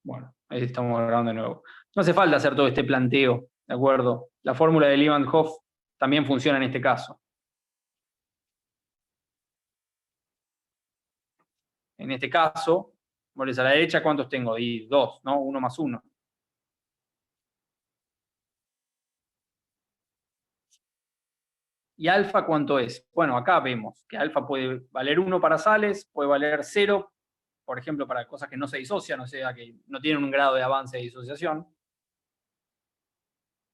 Bueno, ahí estamos grabando de nuevo. No hace falta hacer todo este planteo, ¿de acuerdo? La fórmula de Leeuwenhoek también funciona en este caso. En este caso, moles a la derecha, ¿cuántos tengo? Y 2, ¿no? 1 más 1. ¿Y alfa cuánto es? Bueno, acá vemos que alfa puede valer 1 para sales, puede valer 0, por ejemplo, para cosas que no se disocian, o sea, que no tienen un grado de avance de disociación.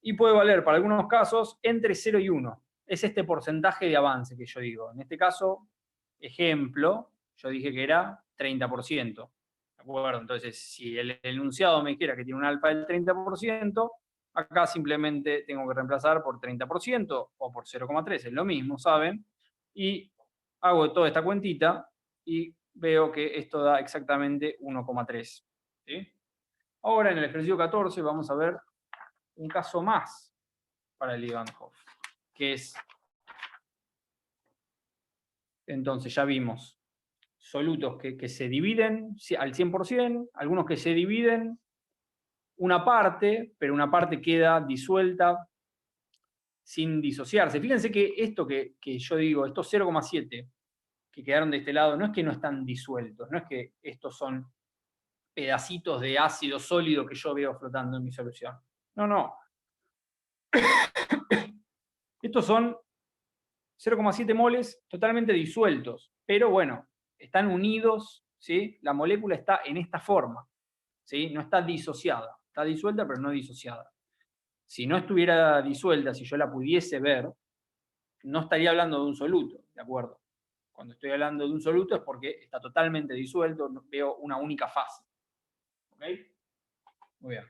Y puede valer, para algunos casos, entre 0 y 1. Es este porcentaje de avance que yo digo. En este caso, ejemplo, yo dije que era 30%. ¿De acuerdo? Entonces, si el enunciado me dijera que tiene un alfa del 30%, acá simplemente tengo que reemplazar por 30% o por 0,3, es lo mismo, ¿saben? Y hago toda esta cuentita y veo que esto da exactamente 1,3. ¿Sí? Ahora, en el ejercicio 14, vamos a ver un caso más para el Leeuwenhoek, que es, entonces ya vimos, solutos que se dividen al 100%, algunos que se dividen una parte, pero una parte queda disuelta sin disociarse. Fíjense que esto que yo digo, estos 0,7 que quedaron de este lado, no es que no están disueltos, no es que estos son pedacitos de ácido sólido que yo veo flotando en mi solución. No, no. Estos son 0,7 moles totalmente disueltos, pero bueno, están unidos, ¿sí? La molécula está en esta forma, ¿sí? No está disociada, está disuelta pero no disociada. Si no estuviera disuelta, si yo la pudiese ver, no estaría hablando de un soluto, ¿de acuerdo? Cuando estoy hablando de un soluto es porque está totalmente disuelto, veo una única fase. ¿Ok? Muy bien.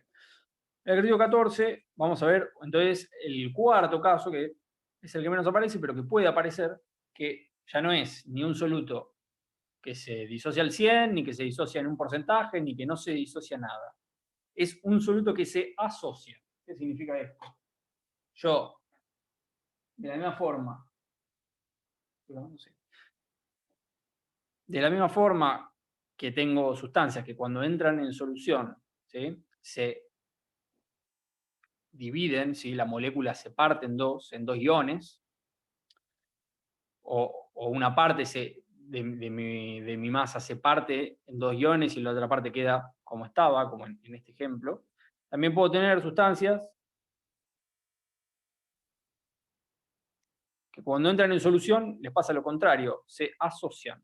El ejercicio 14, vamos a ver entonces el cuarto caso, que es el que menos aparece, pero que puede aparecer, que ya no es ni un soluto que se disocia al 100, ni que se disocia en un porcentaje, ni que no se disocia nada. Es un soluto que se asocia. ¿Qué significa esto? Yo, de la misma forma, de la misma forma que tengo sustancias que cuando entran en solución, ¿sí? Se dividen, ¿sí? La molécula se parte en dos iones, o una parte de mi masa se parte en 2 iones y la otra parte queda como estaba, como en este ejemplo. También puedo tener sustancias que cuando entran en solución les pasa lo contrario, se asocian.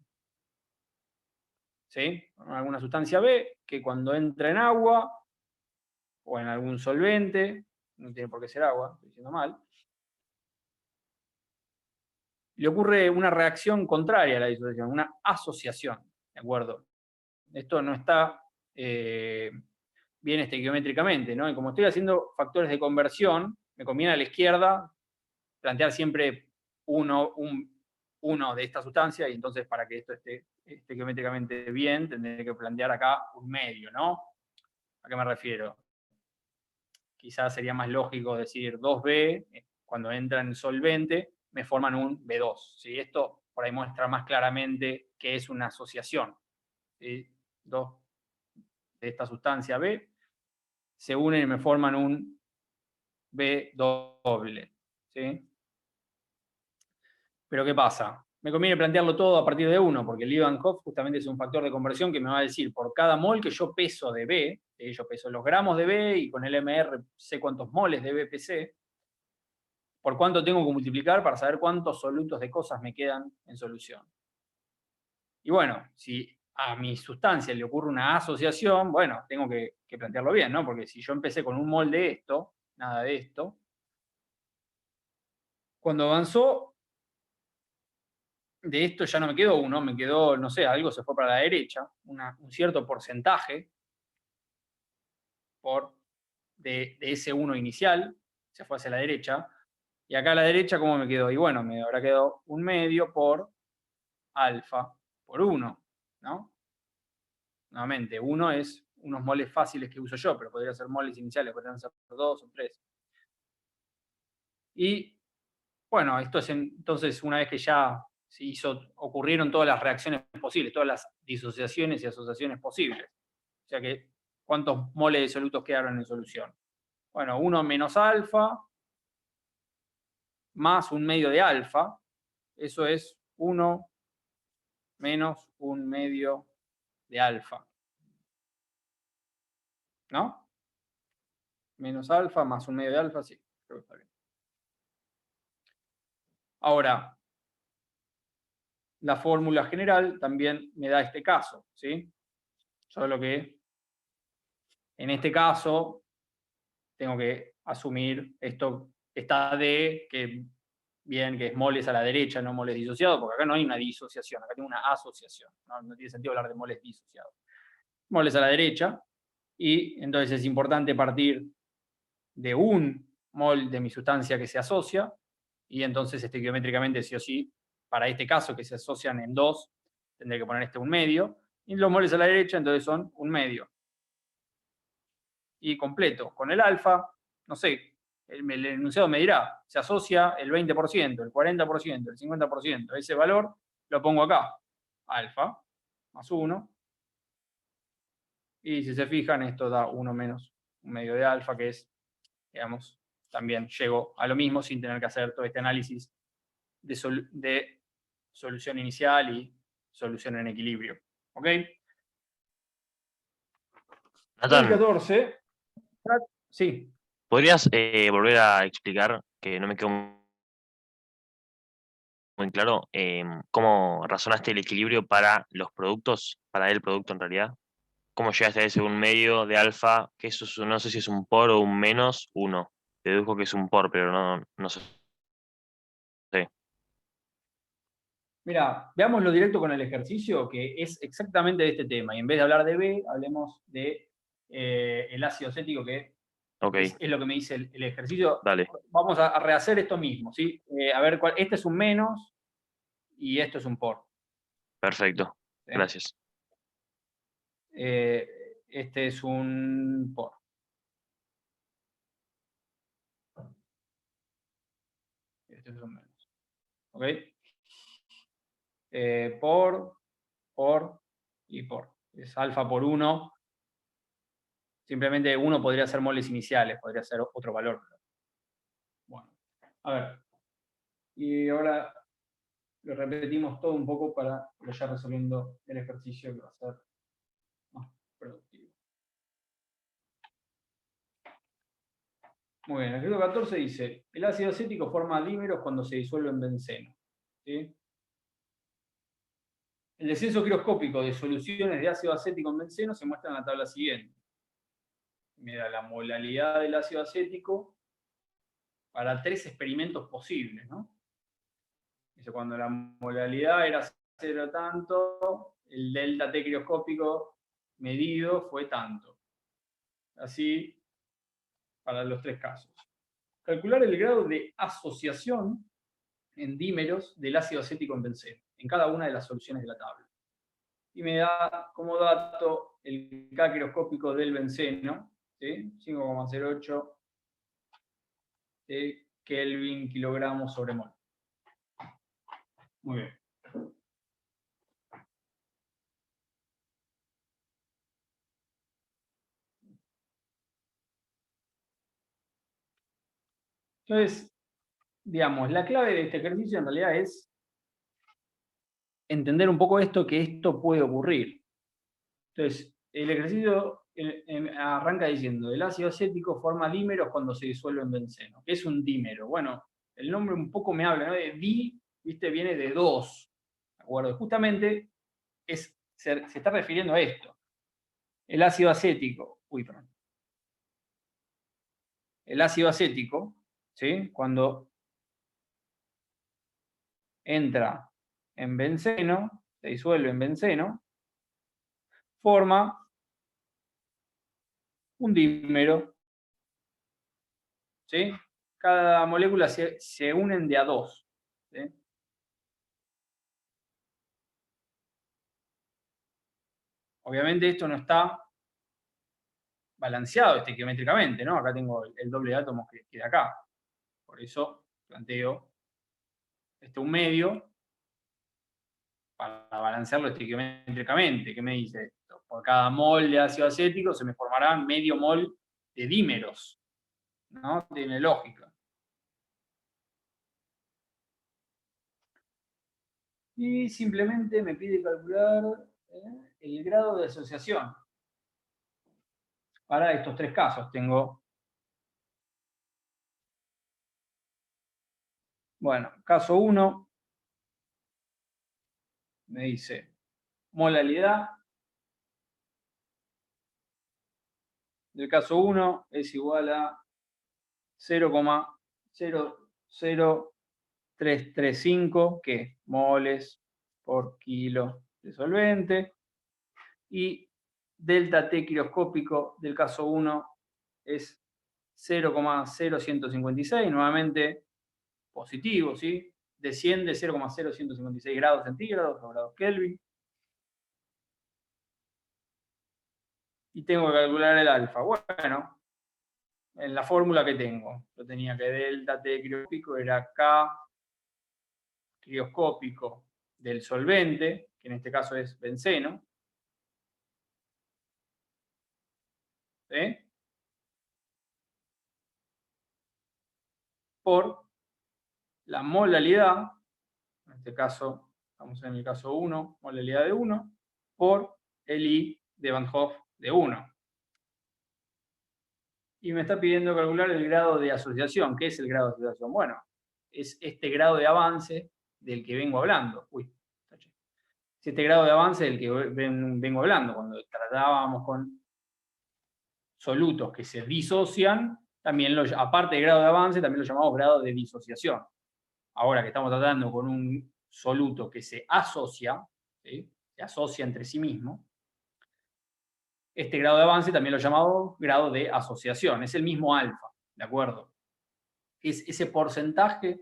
¿Sí? Alguna sustancia B que cuando entra en agua o en algún solvente, no tiene por qué ser agua, estoy diciendo mal, le ocurre una reacción contraria a la disociación, una asociación, ¿de acuerdo? Esto no está bien estequiométricamente, ¿no? Y como estoy haciendo factores de conversión, me conviene a la izquierda plantear siempre uno de esta sustancia, y entonces para que esto esté estequiométricamente bien, tendré que plantear acá un medio, ¿no? ¿A qué me refiero? Quizás sería más lógico decir 2B, cuando entran en solvente, me forman un B2. ¿Sí? Esto por ahí muestra más claramente que es una asociación. ¿Sí? Dos de esta sustancia B se unen y me forman un B doble. ¿Sí? Pero ¿qué pasa? Me conviene plantearlo todo a partir de 1, porque el Leeuwenhoek justamente es un factor de conversión que me va a decir por cada mol que yo peso de B, yo peso los gramos de B y con el MR sé cuántos moles de B pesé, por cuánto tengo que multiplicar para saber cuántos solutos de cosas me quedan en solución. Y bueno, si a mi sustancia le ocurre una asociación, bueno, tengo que plantearlo bien, ¿no? Porque si yo empecé con un mol de esto, nada de esto, cuando avanzó, de esto ya no me quedó uno, me quedó, no sé, algo se fue para la derecha, un cierto porcentaje de ese 1 inicial, se fue hacia la derecha, y acá a la derecha, ¿cómo me quedó? Y bueno, me habrá quedado un medio por alfa por 1, ¿no? Nuevamente, 1 es unos moles fáciles que uso yo, pero podría ser moles iniciales, podrían ser 2 o 3. Y bueno, esto es entonces una vez que ya se ocurrieron todas las reacciones posibles, todas las disociaciones y asociaciones posibles. O sea que ¿Cuántos moles de solutos quedaron en solución? Bueno, 1 menos alfa más 1/2 de alfa. Eso es 1 menos 1/2 de alfa. ¿No? Menos alfa más 1/2 de alfa, sí, creo que está bien. Ahora, la fórmula general también me da este caso, ¿sí? Solo que en este caso tengo que asumir esta D, que bien, que es moles a la derecha, no moles disociados, porque acá no hay una disociación, acá tengo una asociación. No tiene sentido hablar de moles disociados. Moles a la derecha, y entonces es importante partir de un mol de mi sustancia que se asocia, y entonces estequiométricamente sí o sí, para este caso que se asocian en 2, tendré que poner 1/2, y los moles a la derecha entonces son 1/2. Y completo, con el alfa, no sé, el enunciado me dirá, se asocia el 20%, el 40%, el 50%, ese valor lo pongo acá, alfa, más 1, y si se fijan, esto da 1 menos 1/2 de alfa, que es, digamos, también llego a lo mismo sin tener que hacer todo este análisis de solución inicial y solución en equilibrio. ¿Ok? El Nathan, 14, sí. ¿podrías volver a explicar, que no me quedó muy claro, cómo razonaste el equilibrio para los productos, para el producto en realidad? ¿Cómo llegaste a ese 1/2 de alfa? Que eso no sé si es un por o un menos 1. Deduzco que es un por, pero no sé. Mira, veámoslo directo con el ejercicio, que es exactamente de este tema. Y en vez de hablar de B, hablemos de el ácido acético, que Ok, es lo que me dice el ejercicio. dale, Vamos a rehacer esto mismo, ¿sí? A ver, este es un menos y esto es un por. perfecto. ¿Sí? Gracias. Este es un por. Este es un menos. ¿Ok? Por y por. Es alfa por 1. Simplemente 1 podría ser moles iniciales, podría ser otro valor. Bueno, a ver. Y ahora lo repetimos todo un poco para ya resolviendo el ejercicio que va a ser más productivo. Muy bien, el ejercicio 14 dice, el ácido acético forma dímeros cuando se disuelve en benceno. ¿Sí? El descenso giroscópico de soluciones de ácido acético en benceno se muestra en la tabla siguiente. Mira, la molalidad del ácido acético para 3 experimentos posibles, ¿no? Dice, cuando la molalidad era 0 tanto, el delta T crioscópico medido fue tanto. Así para los 3 casos. Calcular el grado de asociación en dímeros del ácido acético en benceno, en cada una de las soluciones de la tabla. Y me da como dato el K crioscópico del benceno, ¿sí? 5,08 Kelvin kilogramos sobre mol. Muy bien. Entonces, digamos, la clave de este ejercicio en realidad es entender un poco esto, que esto puede ocurrir. Entonces, el ejercicio arranca diciendo, el ácido acético forma dímeros cuando se disuelve en benceno. ¿Qué es un dímero? Bueno, el nombre un poco me habla, ¿no? De di, ¿viste? Viene de dos. ¿De acuerdo? Justamente se está refiriendo a esto. El ácido acético, perdón. El ácido acético, ¿sí? Cuando entra en benceno, se disuelve en benceno, forma un dímero, ¿sí? Cada molécula se unen de a dos, ¿sí? Obviamente esto no está balanceado estequiométricamente, ¿no? Acá tengo el doble de átomos que queda acá. Por eso planteo un medio para balancearlo estequiométricamente. ¿Qué me dice esto? por cada mol de ácido acético se me formará medio mol de dímeros, ¿no? Tiene lógica. Y simplemente me pide calcular el grado de asociación. Para estos tres casos tengo, bueno, caso 1, me dice molaridad del caso 1 es igual a 0,00335, que es moles por kilo de solvente, y delta T quiropscópico del caso 1 es 0,0156, nuevamente positivo, ¿sí? Desciende 0,0156 grados centígrados o grados Kelvin. Y tengo que calcular el alfa. Bueno, en la fórmula que tengo, yo tenía que delta T quiropscópico era K crioscópico del solvente, que en este caso es benceno, ¿sí? Por la molaridad, en este caso, estamos en el caso 1, molaridad de 1, por el I de Van Hoff de 1. Y me está pidiendo calcular el grado de asociación. ¿Qué es el grado de asociación? Bueno, es este grado de avance del que vengo hablando. Es este grado de avance del que vengo hablando. Cuando tratábamos con solutos que se disocian, también aparte de grado de avance, también lo llamamos grado de disociación. Ahora que estamos tratando con un soluto que se asocia, ¿sí? Se asocia entre sí mismo, este grado de avance también lo llamamos grado de asociación. Es el mismo alfa, ¿de acuerdo? Es ese porcentaje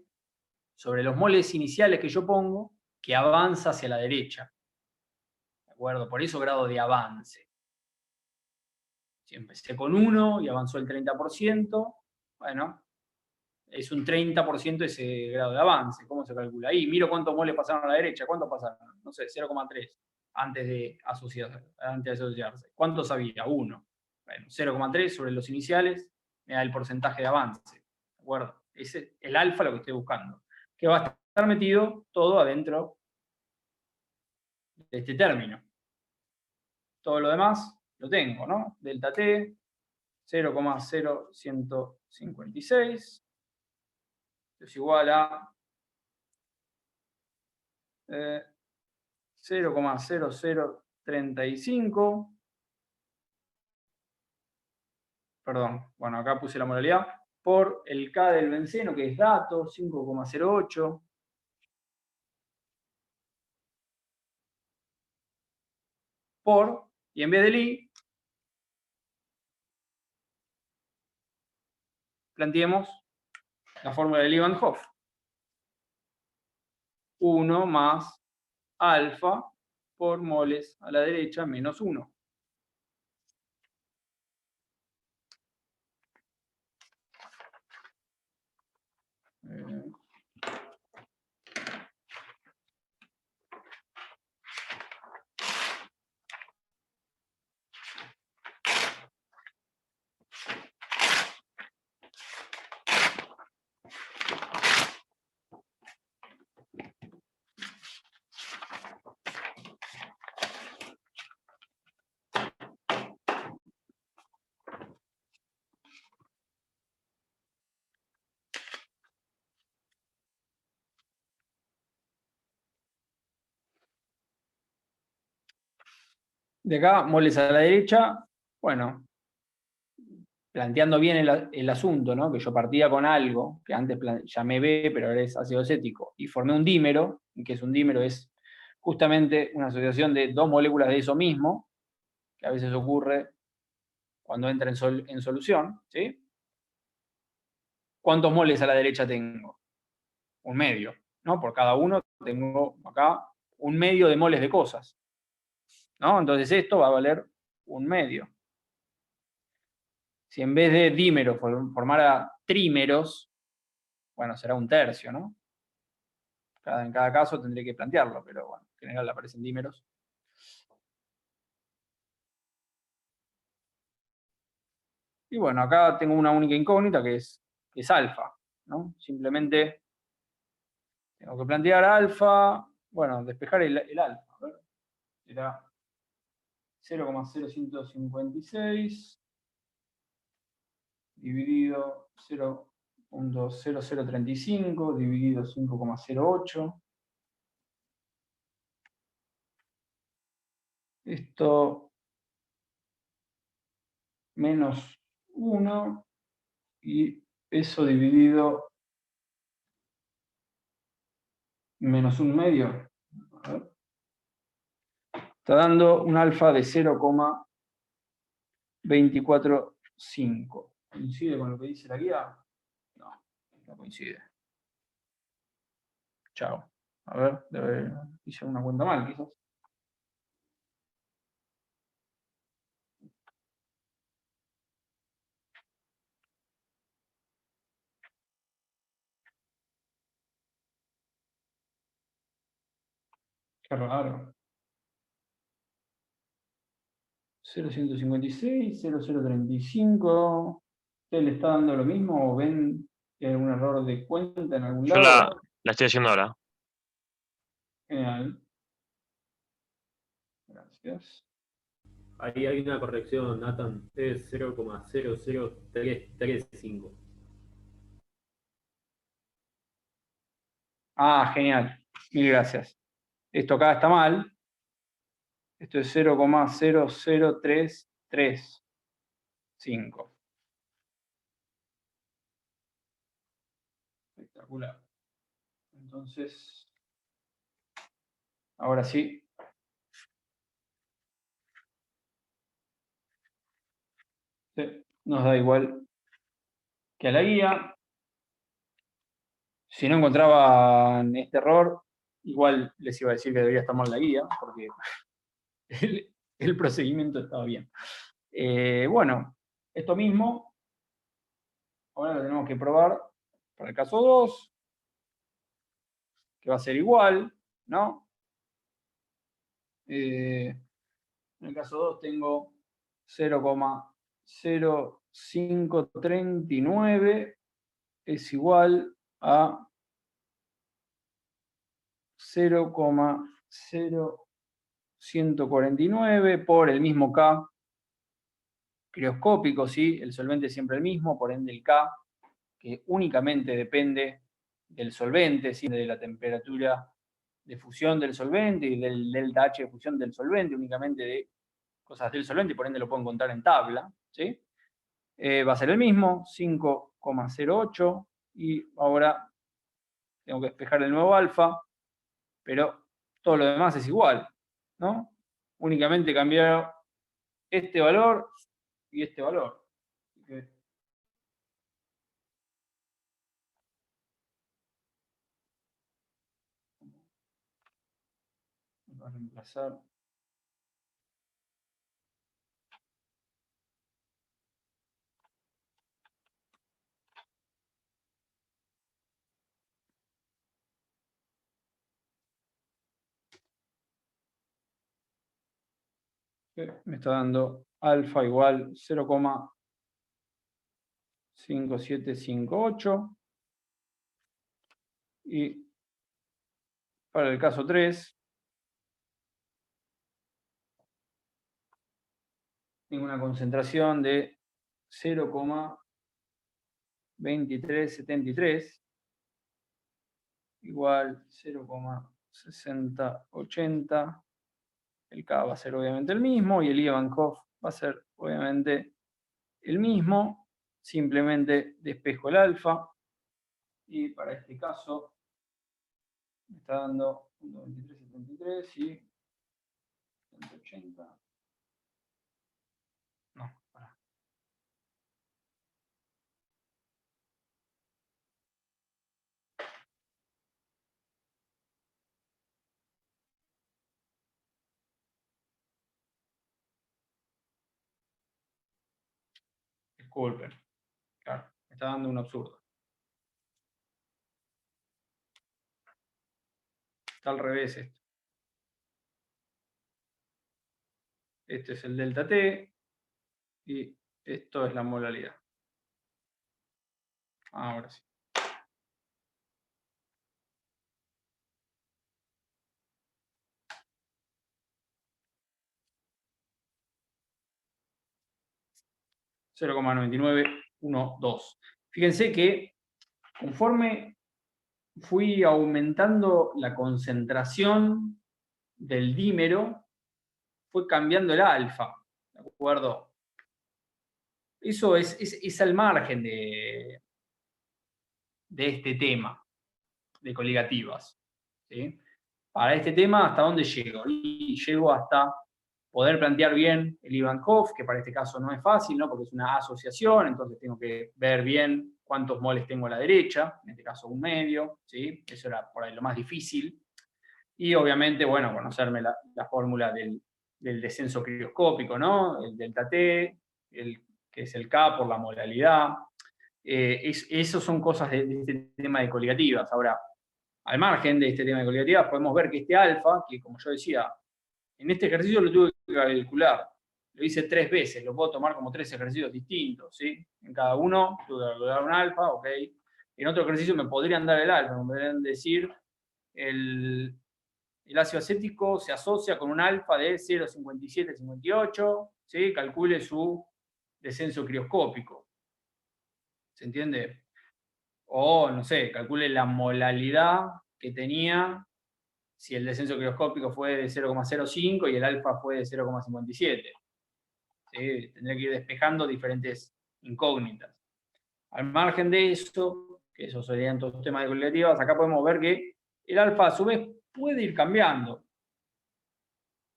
sobre los moles iniciales que yo pongo que avanza hacia la derecha. ¿De acuerdo? Por eso grado de avance. Si empecé con 1 y avanzó el 30%, bueno, es un 30% ese grado de avance. ¿Cómo se calcula? Ahí miro cuántos moles pasaron a la derecha. ¿Cuántos pasaron? No sé, 0,3 antes de asociarse. ¿Cuántos había? 1. Bueno, 0,3 sobre los iniciales me da el porcentaje de avance. ¿De acuerdo? Ese es el alfa lo que estoy buscando. Que va a estar metido todo adentro de este término. Todo lo demás lo tengo, ¿no? Delta T, 0,0156 es igual a 0,0035. Perdón, bueno, acá puse la modalidad, por el K del benceno, que es dato, 5,08. Por, y en vez del I, planteemos la fórmula de Lee Van Hoff. 1 más alfa por moles a la derecha menos 1. De acá, moles a la derecha, bueno, planteando bien el asunto, ¿no? Que yo partía con algo, que antes llamé B, pero ahora es ácido acético, y formé un dímero, y que es un dímero, es justamente una asociación de dos moléculas de eso mismo, que a veces ocurre cuando entra en solución, ¿sí? ¿Cuántos moles a la derecha tengo? Un medio, ¿no? Por cada uno tengo acá un medio de moles de cosas, ¿no? Entonces esto va a valer un medio. Si en vez de dímeros formara trímeros, bueno, será un tercio, ¿no? En cada caso tendré que plantearlo, pero bueno, en general aparecen dímeros. Y bueno, acá tengo una única incógnita que es alfa, ¿no? Simplemente tengo que plantear alfa, bueno, despejar el alfa. A ver, será 0,0156 dividido 0,0035 dividido 5,08. Esto menos 1 y eso dividido menos 1/2. A ver. Está dando un alfa de 0,245. ¿Coincide con lo que dice la guía? No, no coincide. Chao. A ver, hice una cuenta mal, quizás. Qué raro. 0,156, 0,035. ¿Usted le está dando lo mismo o ven que hay algún error de cuenta en algún Yo lado? la estoy haciendo ahora. Genial. Gracias. Ahí hay una corrección, Nathan. Es 0,00335. Ah, genial. Mil gracias. Esto acá está mal. Esto es 0,00335. Espectacular. Entonces, ahora sí. Sí, nos da igual que a la guía. Si no encontraban este error, igual les iba a decir que debería estar mal la guía, porque el procedimiento estaba bien. Bueno, esto mismo, ahora lo tenemos que probar para el caso 2, que va a ser igual, ¿no? En el caso 2 tengo 0,0539 es igual a 0,0149 por el mismo K crioscópico, ¿sí? El solvente es siempre el mismo, por ende el K, que únicamente depende del solvente, ¿sí? De la temperatura de fusión del solvente y del delta H de fusión del solvente, únicamente de cosas del solvente, y por ende lo puedo encontrar en tabla, ¿sí? Va a ser el mismo, 5,08, y ahora tengo que despejar el nuevo alfa, pero todo lo demás es igual, ¿no? Únicamente cambiar este valor y este valor. Así que va a reemplazar. Me está dando alfa igual 0,5758. Y para el caso 3, tengo una concentración de 0,2373 igual 0,6080. El K va a ser obviamente el mismo y el Ivankov va a ser obviamente el mismo. Simplemente despejo el alfa y para este caso me está dando 1,2373 y 180. No, pará. Disculpen. Claro, me está dando un absurdo. Está al revés esto. Este es el delta T y Esto es la molaridad. Ahora sí. (0,9912). Fíjense que conforme fui aumentando la concentración del dímero, fue cambiando el alfa, ¿de acuerdo? Eso es al margen de este tema de coligativas, ¿sí? Para este tema, ¿hasta dónde llego? Y llego hasta poder plantear bien el Ivankov, que para este caso no es fácil, ¿no? Porque es una asociación, entonces tengo que ver bien cuántos moles tengo a la derecha, en este caso 1/2, ¿sí? Eso era por ahí lo más difícil. Y obviamente, bueno, conocerme la fórmula del descenso crioscópico, ¿no? El delta T, que es el K por la molalidad. Esos son cosas de este tema de coligativas. Ahora, al margen de este tema de coligativas, podemos ver que este alfa, que como yo decía, en este ejercicio lo tuve que calcular. Lo hice 3 veces, lo puedo tomar como 3 ejercicios distintos, ¿sí? En cada uno tuve que calcular un alfa, ok. En otro ejercicio me podrían dar el alfa, me podrían decir el ácido acético se asocia con un alfa de 0,5758, ¿sí? Calcule su descenso crioscópico. ¿Se entiende? O, no sé, calcule la molalidad que tenía si el descenso crioscópico fue de 0,05 y el alfa fue de 0,57. ¿Sí? Tendría que ir despejando diferentes incógnitas. Al margen de eso, que esos serían todos los temas de correlativas, acá podemos ver que el alfa a su vez puede ir cambiando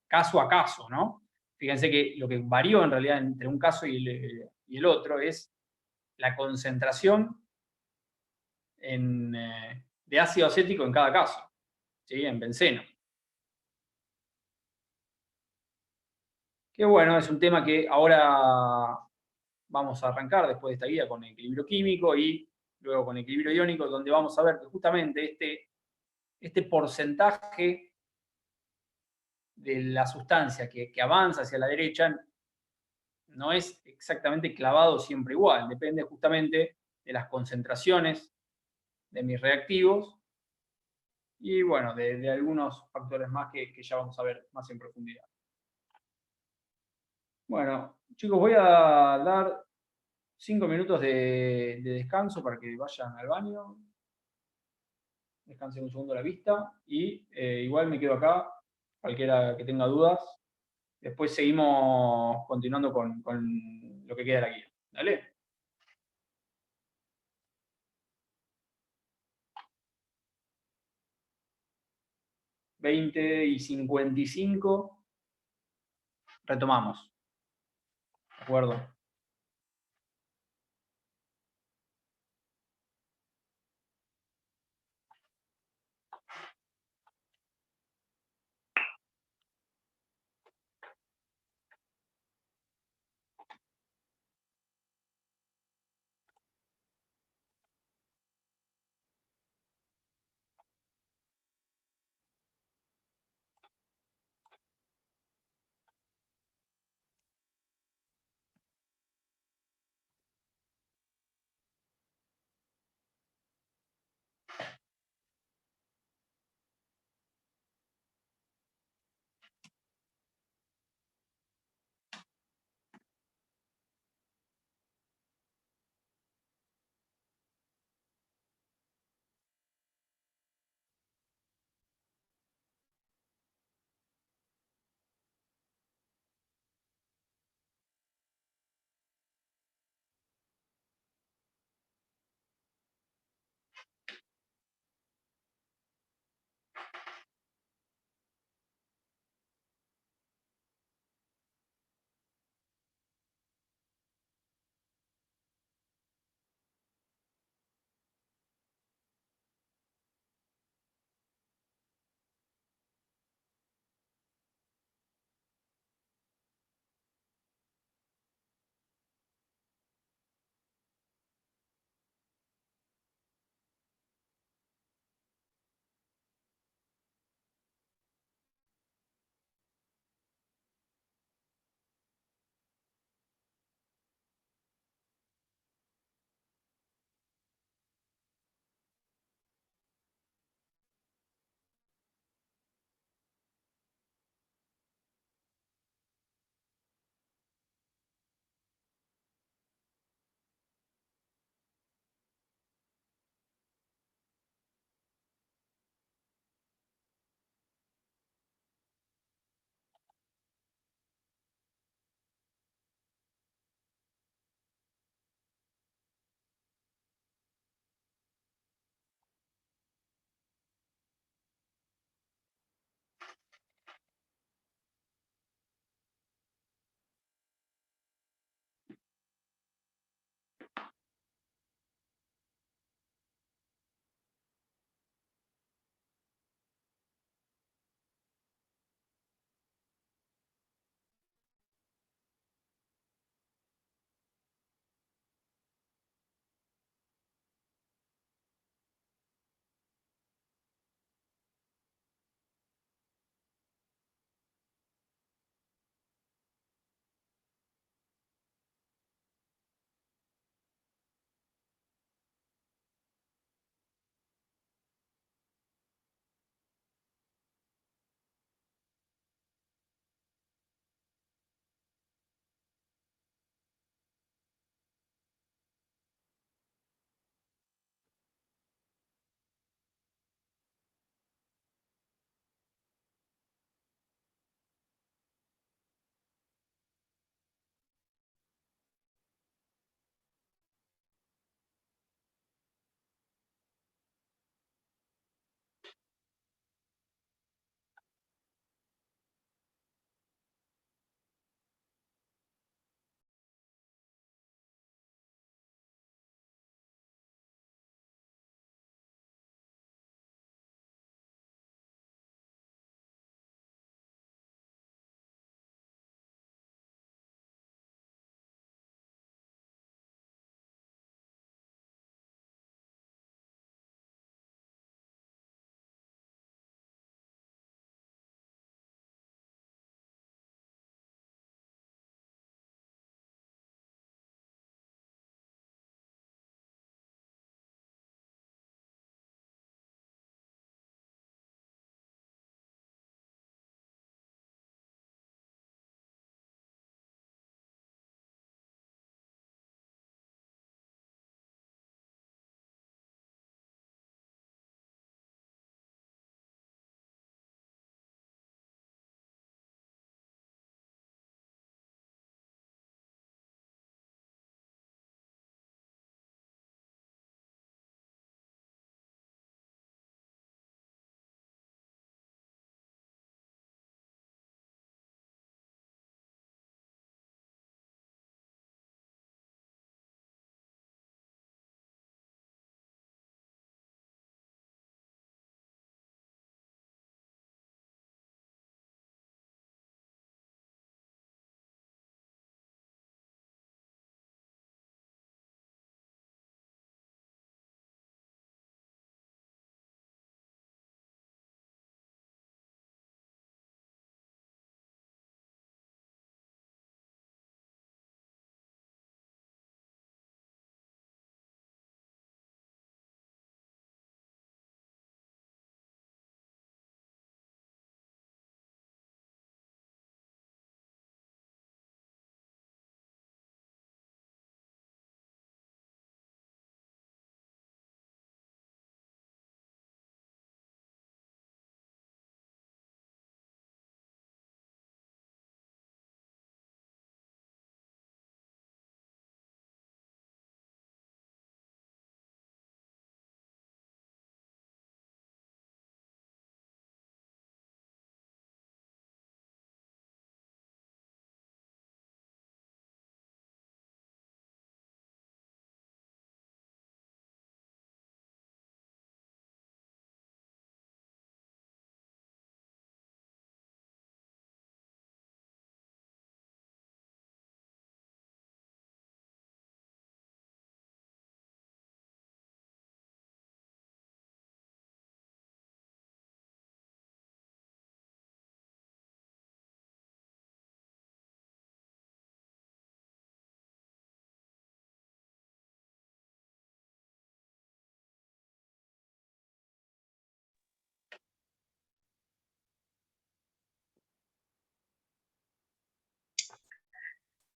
caso a caso, ¿no? Fíjense que lo que varió en realidad entre un caso y el otro es la concentración de ácido acético en cada caso, ¿sí? En benceno. Que bueno, es un tema que ahora vamos a arrancar después de esta guía con equilibrio químico y luego con equilibrio iónico, donde vamos a ver que justamente este porcentaje de la sustancia que avanza hacia la derecha no es exactamente clavado siempre igual, depende justamente de las concentraciones de mis reactivos y bueno, de algunos factores más que ya vamos a ver más en profundidad. Bueno, chicos, voy a dar 5 minutos de descanso para que vayan al baño, descansen un segundo la vista y igual me quedo acá, cualquiera que tenga dudas. Después seguimos continuando con lo que queda de la guía. ¿Dale? 20:55, retomamos. ¿De acuerdo?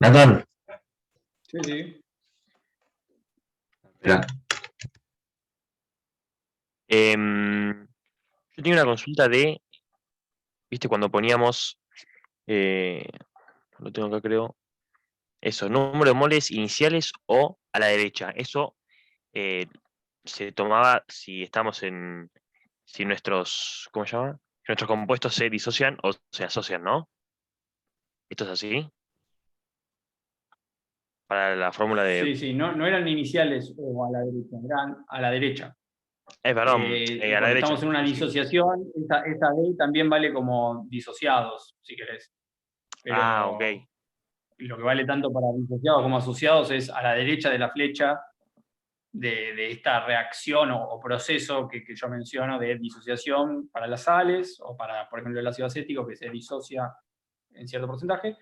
Nathan, Sí, sí. espera. Yo tenía una consulta de, viste, cuando poníamos, lo tengo acá creo, eso, número de moles iniciales o a la derecha. Eso eh, se tomaba si estamos en, si nuestros, ¿cómo se llama? Si nuestros compuestos se disocian o se asocian, ¿no? ¿Esto es así? Para la fórmula de... Sí, sí, no eran iniciales o a la derecha, eran a la derecha. perdón, a la Cuando derecha. estamos en una Sí, sí. disociación, esa D también vale como disociados, si querés. Ah, ok. Pero lo que vale tanto para disociados como asociados es a la derecha de la flecha de esta reacción o proceso que yo menciono de disociación para las sales o para, por ejemplo, el ácido acético que se disocia en cierto porcentaje,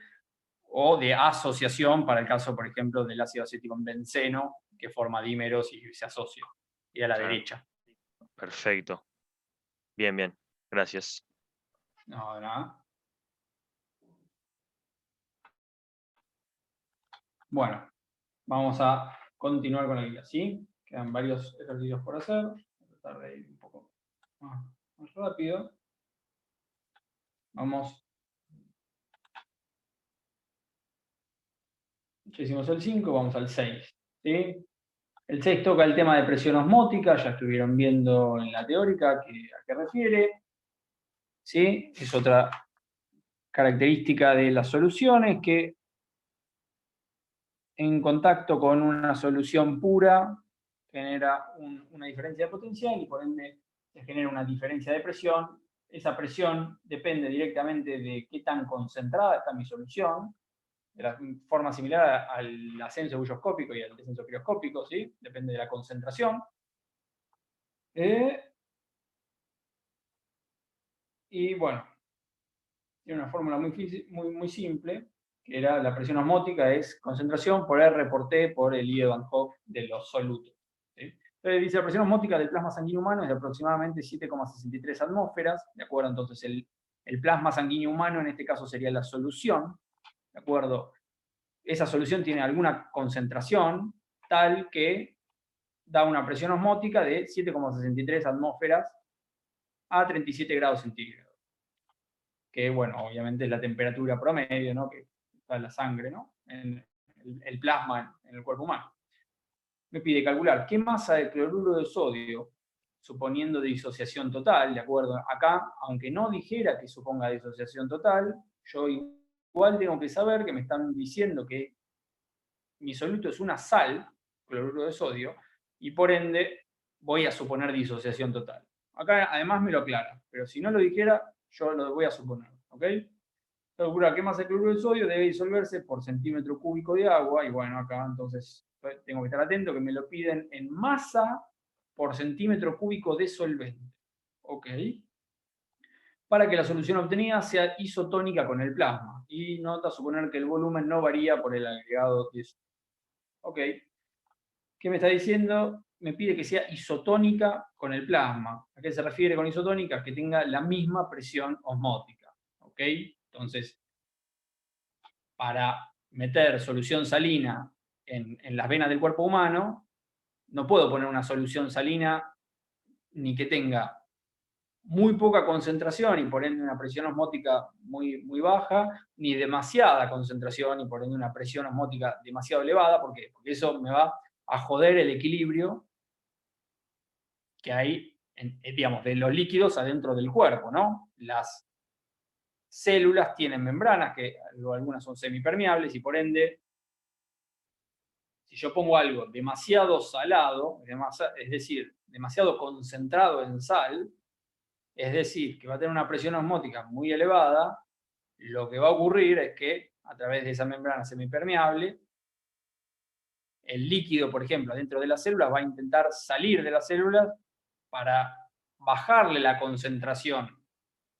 o de asociación para el caso, por ejemplo, del ácido acético en benceno, que forma dímeros y se asocia, y a la Claro, derecha. perfecto. Bien, bien. Gracias. No, de nada. Bueno, vamos a continuar con la guía, ¿sí? Quedan varios ejercicios por hacer. Voy a tratar de ir un poco más rápido. Vamos. Ya hicimos el 5, vamos al 6. ¿Sí? El 6 toca el tema de presión osmótica, ya estuvieron viendo en la teórica a qué refiere. ¿Sí? Es otra característica de las soluciones que en contacto con una solución pura genera una diferencia de potencial y por ende se genera una diferencia de presión. Esa presión depende directamente de qué tan concentrada está mi solución, de la forma similar al ascenso bulloscópico y al descenso piroscópico, ¿sí? Depende de la concentración. Y bueno, tiene una fórmula muy simple, que era la presión osmótica es concentración por R por T por el I de Van Hoff de los solutos. ¿Sí? Entonces dice la presión osmótica del plasma sanguíneo humano es de aproximadamente 7,63 atmósferas, ¿de acuerdo? Entonces el plasma sanguíneo humano en este caso sería la solución, ¿de acuerdo? Esa solución tiene alguna concentración tal que da una presión osmótica de 7,63 atmósferas a 37 grados centígrados. Que, bueno, obviamente es la temperatura promedio, ¿no? Que está en la sangre, ¿no? En el plasma en el cuerpo humano. Me pide calcular qué masa de cloruro de sodio, suponiendo disociación total, ¿de acuerdo? Acá, aunque no dijera que suponga disociación total, yo igual tengo que saber que me están diciendo que mi soluto es una sal, cloruro de sodio, y por ende voy a suponer disociación total. Acá además me lo aclara, pero si no lo dijera, yo lo voy a suponer, ¿ok? Calcular qué masa de cloruro de sodio debe disolverse por centímetro cúbico de agua, y bueno, acá entonces tengo que estar atento que me lo piden en masa por centímetro cúbico de solvente, ¿ok? Para que la solución obtenida sea isotónica con el plasma, y nota suponer que el volumen no varía por el agregado de eso. ¿Ok? ¿Qué me está diciendo? Me pide que sea isotónica con el plasma. ¿A qué se refiere con isotónica? Que tenga la misma presión osmótica. ¿Ok? Entonces, para meter solución salina en las venas del cuerpo humano, no puedo poner una solución salina ni que tenga muy poca concentración y por ende una presión osmótica muy baja, ni demasiada concentración y por ende una presión osmótica demasiado elevada. ¿Por qué? Porque eso me va a joder el equilibrio que hay, digamos, de los líquidos adentro del cuerpo, ¿no? Las células tienen membranas, que algunas son semipermeables, y por ende, si yo pongo algo demasiado salado, es decir, demasiado concentrado en sal, es decir, que va a tener una presión osmótica muy elevada, lo que va a ocurrir es que a través de esa membrana semipermeable, el líquido, por ejemplo, dentro de las células va a intentar salir de las células para bajarle la concentración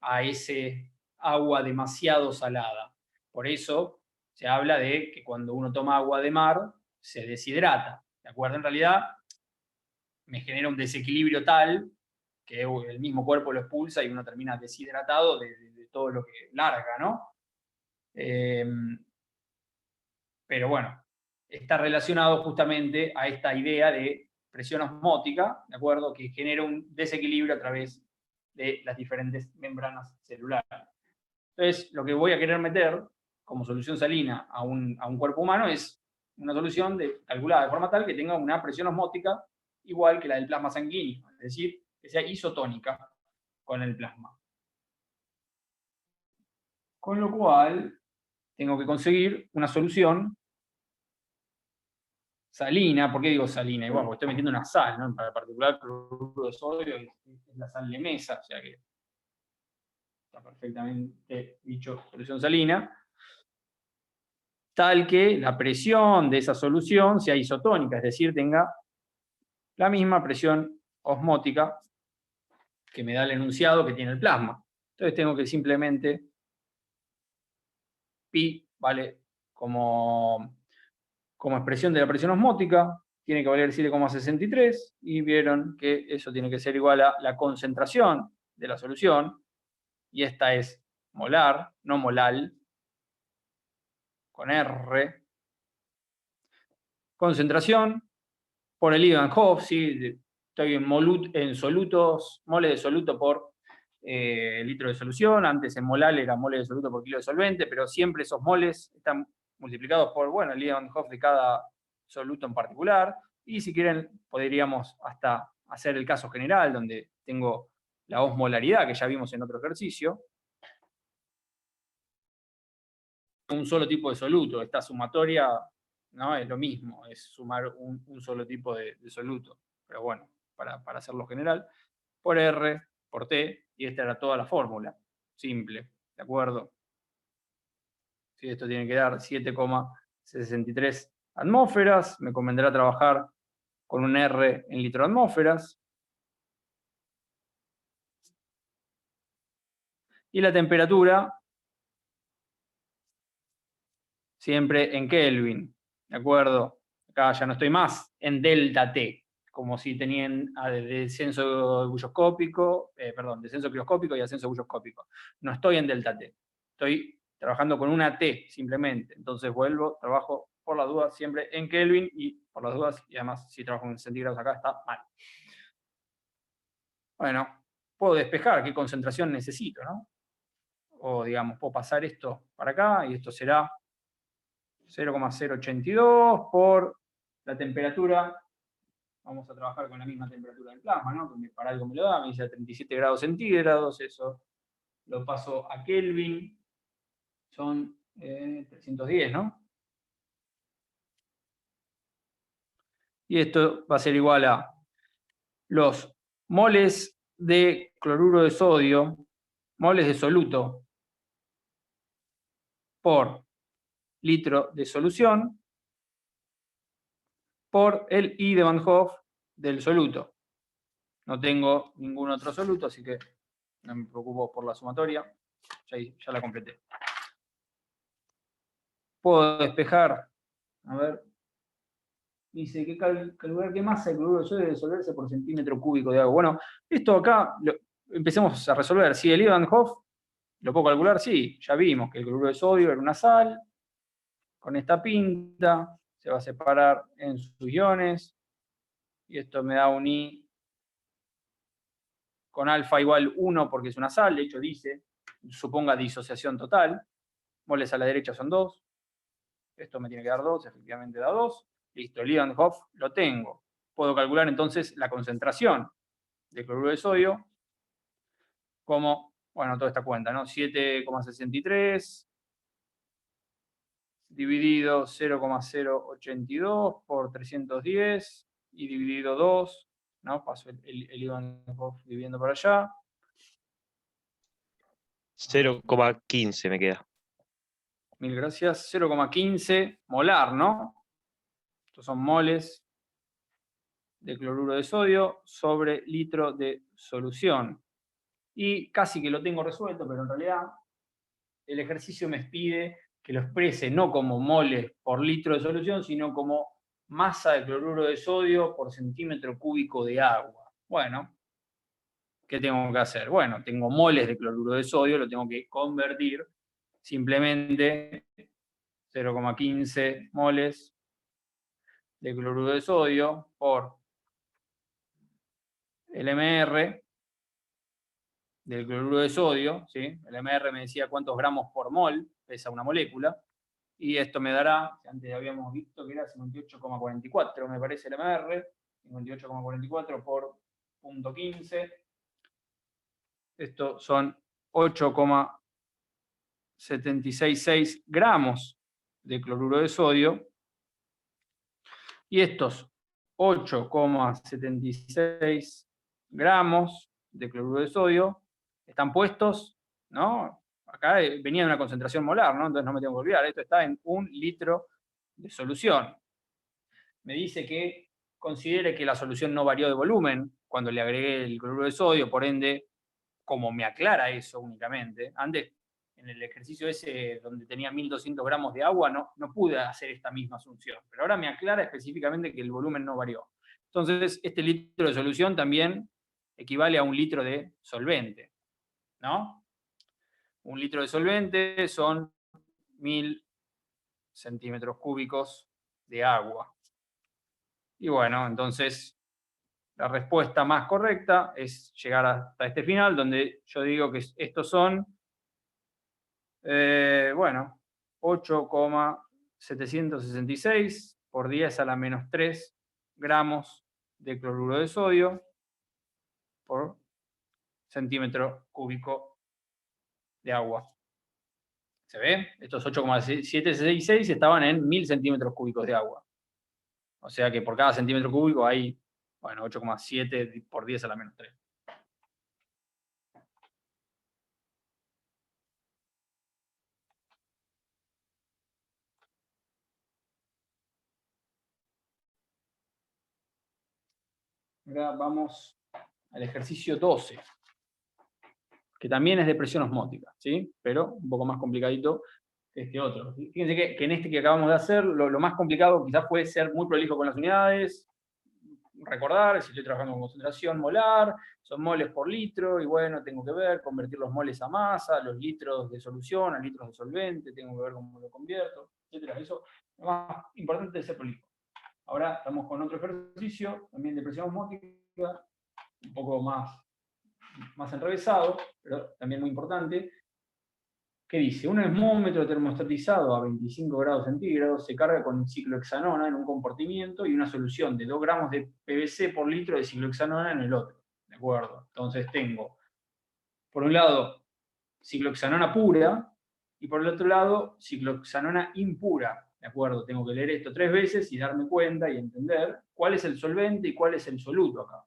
a ese agua demasiado salada. Por eso se habla de que cuando uno toma agua de mar, se deshidrata. ¿De acuerdo? En realidad, me genera un desequilibrio tal que el mismo cuerpo lo expulsa y uno termina deshidratado de todo lo que larga, ¿no? pero bueno, está relacionado justamente a esta idea de presión osmótica, ¿de acuerdo? Que genera un desequilibrio a través de las diferentes membranas celulares. Entonces, lo que voy a querer meter como solución salina a un cuerpo humano es una solución calculada de forma tal que tenga una presión osmótica igual que la del plasma sanguíneo, es decir, que sea isotónica con el plasma. Con lo cual, tengo que conseguir una solución salina. ¿Por qué digo salina? Igual, porque estoy metiendo una sal, ¿no? Para particular, cloruro de sodio es la sal de mesa, o sea que está perfectamente dicho solución salina, tal que la presión de esa solución sea isotónica, es decir, tenga la misma presión osmótica que me da el enunciado que tiene el plasma. Entonces tengo que simplemente pi vale como expresión de la presión osmótica, tiene que valer 7,63, y vieron que eso tiene que ser igual a la concentración de la solución, y esta es molar, no molal, con R. Concentración por el Evan-Hoff, ¿sí? Estoy en solutos, mole de soluto por litro de solución. Antes en molal era mole de soluto por kilo de solvente, pero siempre esos moles están multiplicados por, bueno, el Evan-Hoff de cada soluto en particular. Y si quieren, podríamos hasta hacer el caso general, donde tengo la osmolaridad, que ya vimos en otro ejercicio. Un solo tipo de soluto. Esta sumatoria, ¿no? Es lo mismo, es sumar un solo tipo de soluto. Pero bueno, para hacerlo general, por R, por T, y esta era toda la fórmula. Simple, ¿de acuerdo? Si esto tiene que dar 7,63 atmósferas, me convendrá trabajar con un R en litro de atmósferas. Y la temperatura, siempre en Kelvin, ¿de acuerdo? Acá ya no estoy más en delta T, como si tenían descenso bulloscópico, descenso crioscópico y ascenso bulloscópico. No estoy en delta T, estoy trabajando con una T simplemente. Entonces vuelvo, trabajo por las dudas siempre en Kelvin, y por las dudas, y además si trabajo en centígrados acá está mal. Bueno, puedo despejar qué concentración necesito, ¿no? O digamos, puedo pasar esto para acá, y esto será 0,082 por la temperatura. Vamos a trabajar con la misma temperatura del plasma, ¿no? Porque para algo me lo da, me dice a 37 grados centígrados, eso lo paso a Kelvin, son 310, ¿no? Y esto va a ser igual a los moles de cloruro de sodio, moles de soluto, por litro de solución, por el I de Van Hoff del soluto. No tengo ningún otro soluto, así que no me preocupo por la sumatoria. Ya la completé. Puedo despejar, a ver, dice que calcular qué masa el cloruro de sodio debe disolverse por centímetro cúbico de agua. Bueno, esto acá empecemos a resolver. Si el Evan-Hoff lo puedo calcular, sí, ya vimos que el cloruro de sodio era una sal, con esta pinta, se va a separar en sus iones, y esto me da un I con alfa igual 1 porque es una sal, de hecho dice, suponga disociación total, moles a la derecha son 2, esto me tiene que dar 2, efectivamente da 2, listo, el Evan-Hoff lo tengo. Puedo calcular entonces la concentración de cloruro de sodio como, bueno, toda esta cuenta, ¿no? 7,63 dividido 0,082 por 310 y dividido 2, ¿no? Paso el Evan-Hoff dividiendo por allá. 0,15 me queda. Mil gracias. 0,15 molar, ¿no? Estos son moles de cloruro de sodio sobre litro de solución. Y casi que lo tengo resuelto, pero en realidad el ejercicio me pide que lo exprese no como moles por litro de solución, sino como masa de cloruro de sodio por centímetro cúbico de agua. Bueno, ¿qué tengo que hacer? Bueno, tengo moles de cloruro de sodio, lo tengo que convertir simplemente 0,15 moles de cloruro de sodio por el MR del cloruro de sodio, ¿sí? El MR me decía cuántos gramos por mol pesa una molécula, y esto me dará, antes habíamos visto que era 58,44, me parece el MR, 58,44 por 0,15, esto son 8,766 gramos de cloruro de sodio, y estos 8,76 gramos de cloruro de sodio están puestos, ¿no? Acá venía de una concentración molar, ¿no? Entonces no me tengo que olvidar, esto está en 1 litro de solución. Me dice que considere que la solución no varió de volumen cuando le agregué el cloruro de sodio, por ende, como me aclara eso únicamente, antes en el ejercicio ese donde tenía 1200 gramos de agua no pude hacer esta misma asunción, pero ahora me aclara específicamente que el volumen no varió. Entonces, este litro de solución también equivale a 1 litro de solvente, ¿no? 1 litro de solvente son 1000 centímetros cúbicos de agua. Y bueno, entonces la respuesta más correcta es llegar hasta este final, donde yo digo que estos son, bueno, 8,766 por 10 a la menos 3 gramos de cloruro de sodio por centímetro cúbico de agua. ¿Se ve? Estos 8,766 estaban en 1000 centímetros cúbicos de agua. O sea que por cada centímetro cúbico hay, bueno, 8,7 por 10 a la menos 3. Ahora vamos al ejercicio 12, que también es de presión osmótica, ¿sí? Pero un poco más complicadito que este otro. Fíjense que en este que acabamos de hacer, lo más complicado quizás puede ser muy prolijo con las unidades, recordar, si estoy trabajando con concentración molar, son moles por litro, y bueno, tengo que ver, convertir los moles a masa, los litros de solución a litros de solvente, tengo que ver cómo lo convierto, etc. Eso es lo más importante de ser prolijo. Ahora estamos con otro ejercicio, también de presión osmótica, un poco más enrevesado, pero también muy importante, que dice, un osmómetro termostatizado a 25 grados centígrados se carga con ciclohexanona en un compartimiento y una solución de 2 gramos de PVC por litro de ciclohexanona en el otro. ¿De acuerdo? Entonces tengo, por un lado, ciclohexanona pura y por el otro lado, ciclohexanona impura. ¿De acuerdo? Tengo que leer esto 3 veces y darme cuenta y entender cuál es el solvente y cuál es el soluto acá.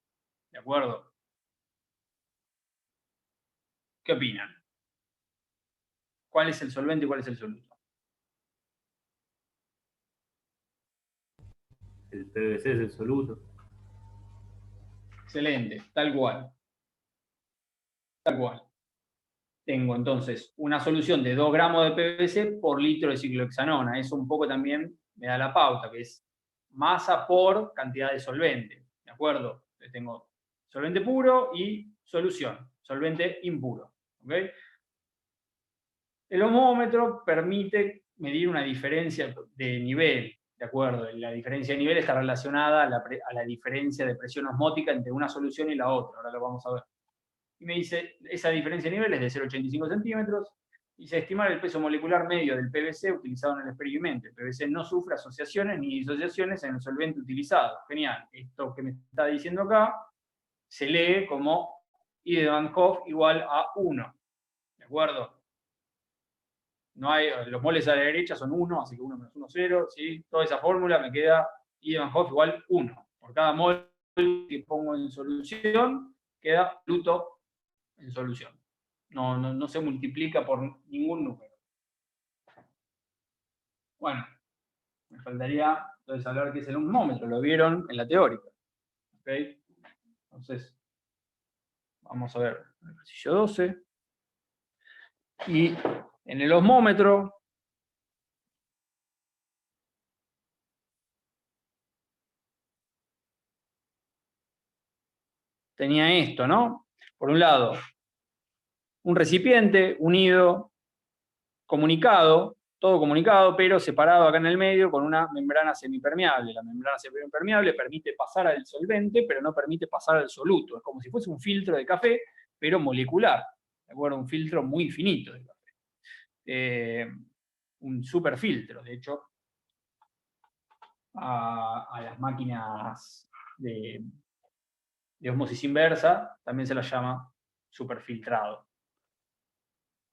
¿De acuerdo? ¿Qué opinan? ¿Cuál es el solvente y cuál es el soluto? El PVC es el soluto. Excelente, tal cual. Tal cual. Tengo entonces una solución de 2 gramos de PVC por litro de ciclohexanona. Eso un poco también me da la pauta, que es masa por cantidad de solvente. ¿De acuerdo? Entonces tengo solvente puro y solución, solvente impuro. ¿Okay? El ohmómetro permite medir una diferencia de nivel. ¿De acuerdo? La diferencia de nivel está relacionada a la diferencia de presión osmótica entre una solución y la otra. Ahora lo vamos a ver. Y me dice, esa diferencia de nivel es de 0,85 centímetros, y se estima el peso molecular medio del PVC utilizado en el experimento. El PVC no sufre asociaciones ni disociaciones en el solvente utilizado. Genial. Esto que me está diciendo acá se lee como I de Van Hoff igual a 1. ¿De acuerdo? No hay, los moles a la derecha son 1, así que 1 menos 1, 0. ¿Sí? Toda esa fórmula me queda I de Van Hoff igual 1. Por cada mol que pongo en solución, queda Pluto en solución. No se multiplica por ningún número. Bueno, me faltaría entonces hablar qué es el osmómetro. Lo vieron en la teórica. ¿Okay? Entonces, vamos a ver el ejercicio 12. Y en el osmómetro tenía esto, ¿no? Por un lado, un recipiente unido, comunicado todo comunicado, pero separado acá en el medio con una membrana semipermeable. La membrana semipermeable permite pasar al solvente, pero no permite pasar al soluto. Es como si fuese un filtro de café, pero molecular. ¿De acuerdo? Un filtro muy finito de café. Un superfiltro, de hecho, a las máquinas de osmosis inversa también se las llama superfiltrado.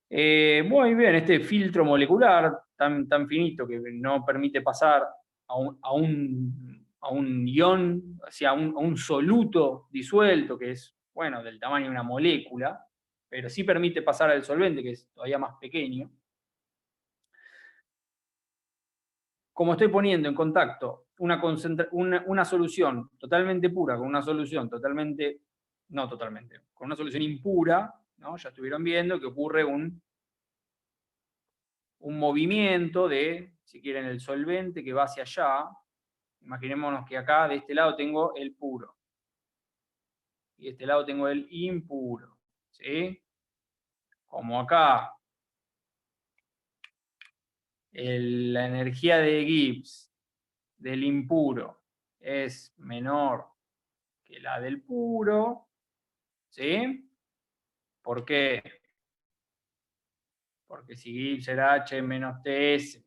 Muy bien, este filtro molecular tan finito que no permite pasar a un ion, o sea, a un soluto disuelto que es, bueno, del tamaño de una molécula, pero sí permite pasar al solvente, que es todavía más pequeño. Como estoy poniendo en contacto una solución totalmente pura con una solución con una solución impura, ¿no? Ya estuvieron viendo que ocurre un movimiento de, si quieren, el solvente que va hacia allá. Imaginémonos que acá, de este lado, tengo el puro. Y de este lado tengo el impuro. ¿Sí? Como acá la energía de Gibbs del impuro es menor que la del puro, ¿sí? ¿Por qué? Porque si Gibbs era H menos TS,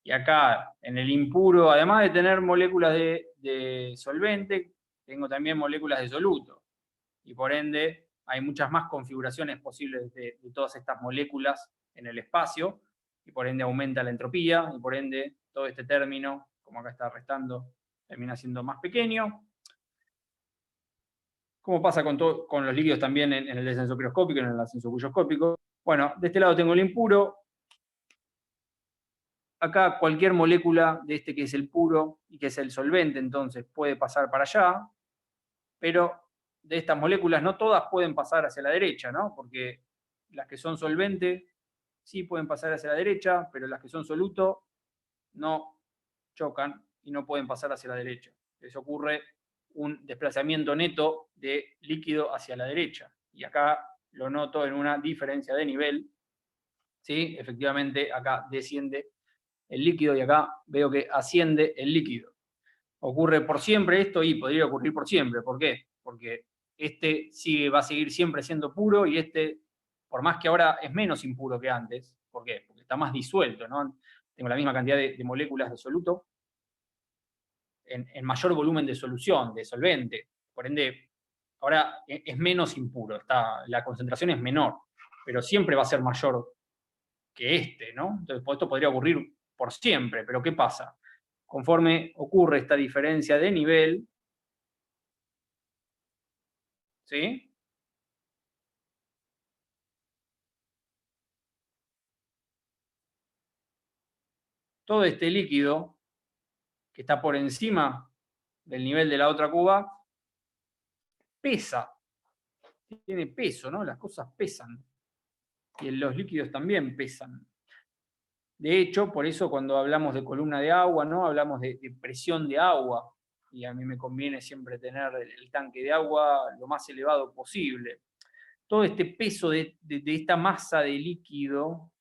y acá en el impuro, además de tener moléculas de solvente, tengo también moléculas de soluto. Y por ende, hay muchas más configuraciones posibles de todas estas moléculas en el espacio, y por ende aumenta la entropía, y por ende todo este término, como acá está restando, termina siendo más pequeño. ¿Cómo pasa con los líquidos también en el descenso crioscópico y en el ascenso cuyoscópico? Bueno, de este lado tengo el impuro. Acá cualquier molécula de este que es el puro y que es el solvente, entonces puede pasar para allá, pero de estas moléculas no todas pueden pasar hacia la derecha, ¿no? Porque las que son solvente sí pueden pasar hacia la derecha, pero las que son soluto no chocan y no pueden pasar hacia la derecha. Les ocurre un desplazamiento neto de líquido hacia la derecha. Y acá lo noto en una diferencia de nivel. ¿Sí? Efectivamente, acá desciende el líquido y acá veo que asciende el líquido. ¿Ocurre por siempre esto? Y podría ocurrir por siempre. ¿Por qué? Porque este va a seguir siempre siendo puro y este, por más que ahora es menos impuro que antes, ¿por qué? Porque está más disuelto, ¿no? Tengo la misma cantidad de moléculas de soluto en mayor volumen de solución, de solvente. Por ende, ahora es menos impuro, la concentración es menor, pero siempre va a ser mayor que este, ¿no? Entonces, esto podría ocurrir por siempre, pero ¿qué pasa? Conforme ocurre esta diferencia de nivel, ¿sí? Todo este líquido que está por encima del nivel de la otra cuba pesa, tiene peso, ¿no? Las cosas pesan. Y los líquidos también pesan. De hecho, por eso cuando hablamos de columna de agua, ¿no? Hablamos de presión de agua. Y a mí me conviene siempre tener el tanque de agua lo más elevado posible. Todo este peso de esta masa de líquido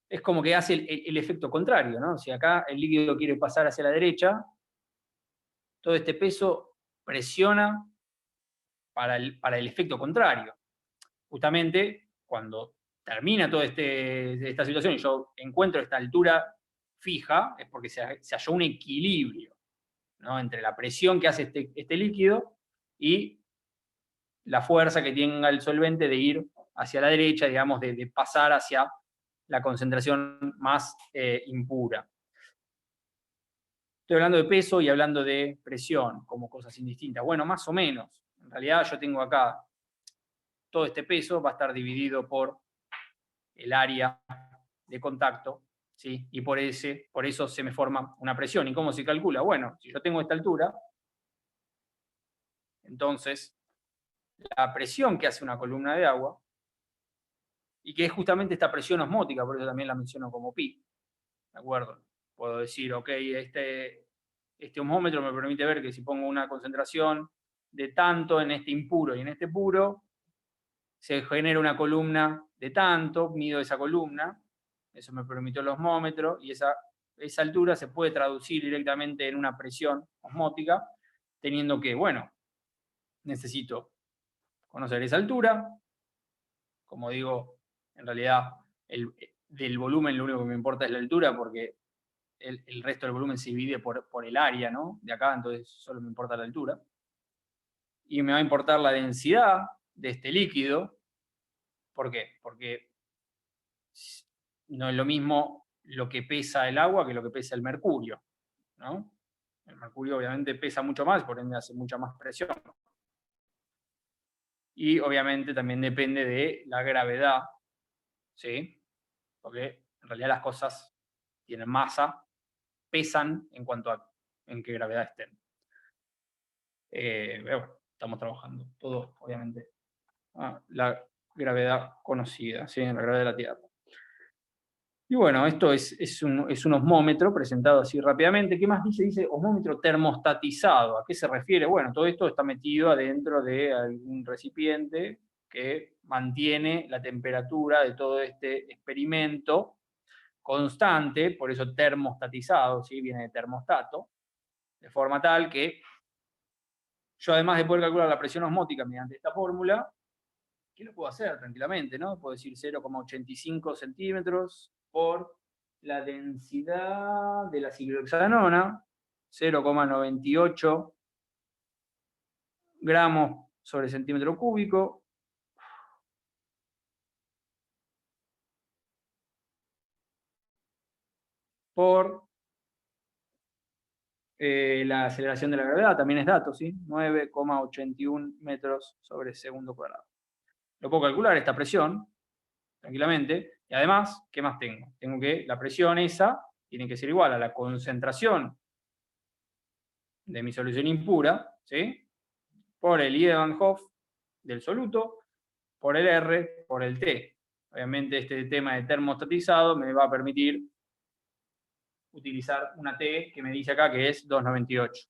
es como que hace el efecto contrario, ¿no? Si acá el líquido quiere pasar hacia la derecha, todo este peso presiona para el efecto contrario. Justamente cuando termina toda esta situación y yo encuentro esta altura fija, es porque se halló un equilibrio, ¿no? Entre la presión que hace este líquido y la fuerza que tenga el solvente de ir hacia la derecha, digamos, de pasar hacia la concentración más impura. Estoy hablando de peso y hablando de presión como cosas indistintas. Bueno, más o menos. En realidad yo tengo acá todo este peso, va a estar dividido por el área de contacto, ¿sí? Y por eso se me forma una presión. ¿Y cómo se calcula? Bueno, si yo tengo esta altura, entonces la presión que hace una columna de agua, y que es justamente esta presión osmótica, por eso también la menciono como pi, ¿de acuerdo? Puedo decir, ok, este osmómetro me permite ver que si pongo una concentración de tanto en este impuro y en este puro, se genera una columna de tanto, mido esa columna, eso me permitió el osmómetro, y esa altura se puede traducir directamente en una presión osmótica, teniendo que, bueno, necesito conocer esa altura, como digo, en realidad del volumen lo único que me importa es la altura, porque el resto del volumen se divide por el área, ¿no? De acá, entonces solo me importa la altura. Y me va a importar la densidad de este líquido. ¿Por qué? Porque no es lo mismo lo que pesa el agua que lo que pesa el mercurio, ¿no? El mercurio obviamente pesa mucho más, por ende hace mucha más presión. Y obviamente también depende de la gravedad, ¿sí? Porque en realidad las cosas tienen masa, pesan en cuanto a en qué gravedad estén. Pero bueno, estamos trabajando todo, obviamente, a la gravedad conocida, ¿sí? En la gravedad de la Tierra. Y bueno, esto es un osmómetro presentado así rápidamente. ¿Qué más dice? Dice osmómetro termostatizado. ¿A qué se refiere? Bueno, todo esto está metido adentro de algún recipiente que mantiene la temperatura de todo este experimento constante, por eso termostatizado, ¿sí? Viene de termostato, de forma tal que yo, además de poder calcular la presión osmótica mediante esta fórmula, ¿qué lo puedo hacer tranquilamente, ¿no? Puedo decir 0,85 centímetros por la densidad de la ciclohexanona, 0,98 gramos sobre centímetro cúbico, por la aceleración de la gravedad, también es dato, ¿sí? 9,81 metros sobre segundo cuadrado. Lo puedo calcular esta presión tranquilamente. Y además, ¿qué más tengo? Tengo que la presión esa tiene que ser igual a la concentración de mi solución impura, ¿sí? Por el I de Van Hoff del soluto, por el R, por el T. Obviamente este tema de termostatizado me va a permitir utilizar una T que me dice acá que es 2,98.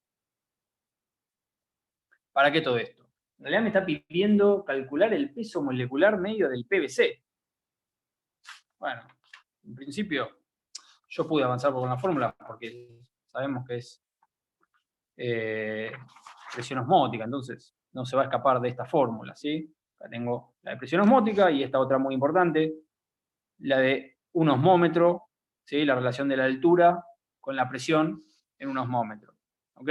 ¿Para qué todo esto? En realidad me está pidiendo calcular el peso molecular medio del PVC. Bueno, en principio yo pude avanzar con la fórmula porque sabemos que es presión osmótica, entonces no se va a escapar de esta fórmula, ¿sí? Acá tengo la de presión osmótica y esta otra muy importante, la de un osmómetro, ¿sí? La relación de la altura con la presión en un osmómetro, ¿ok?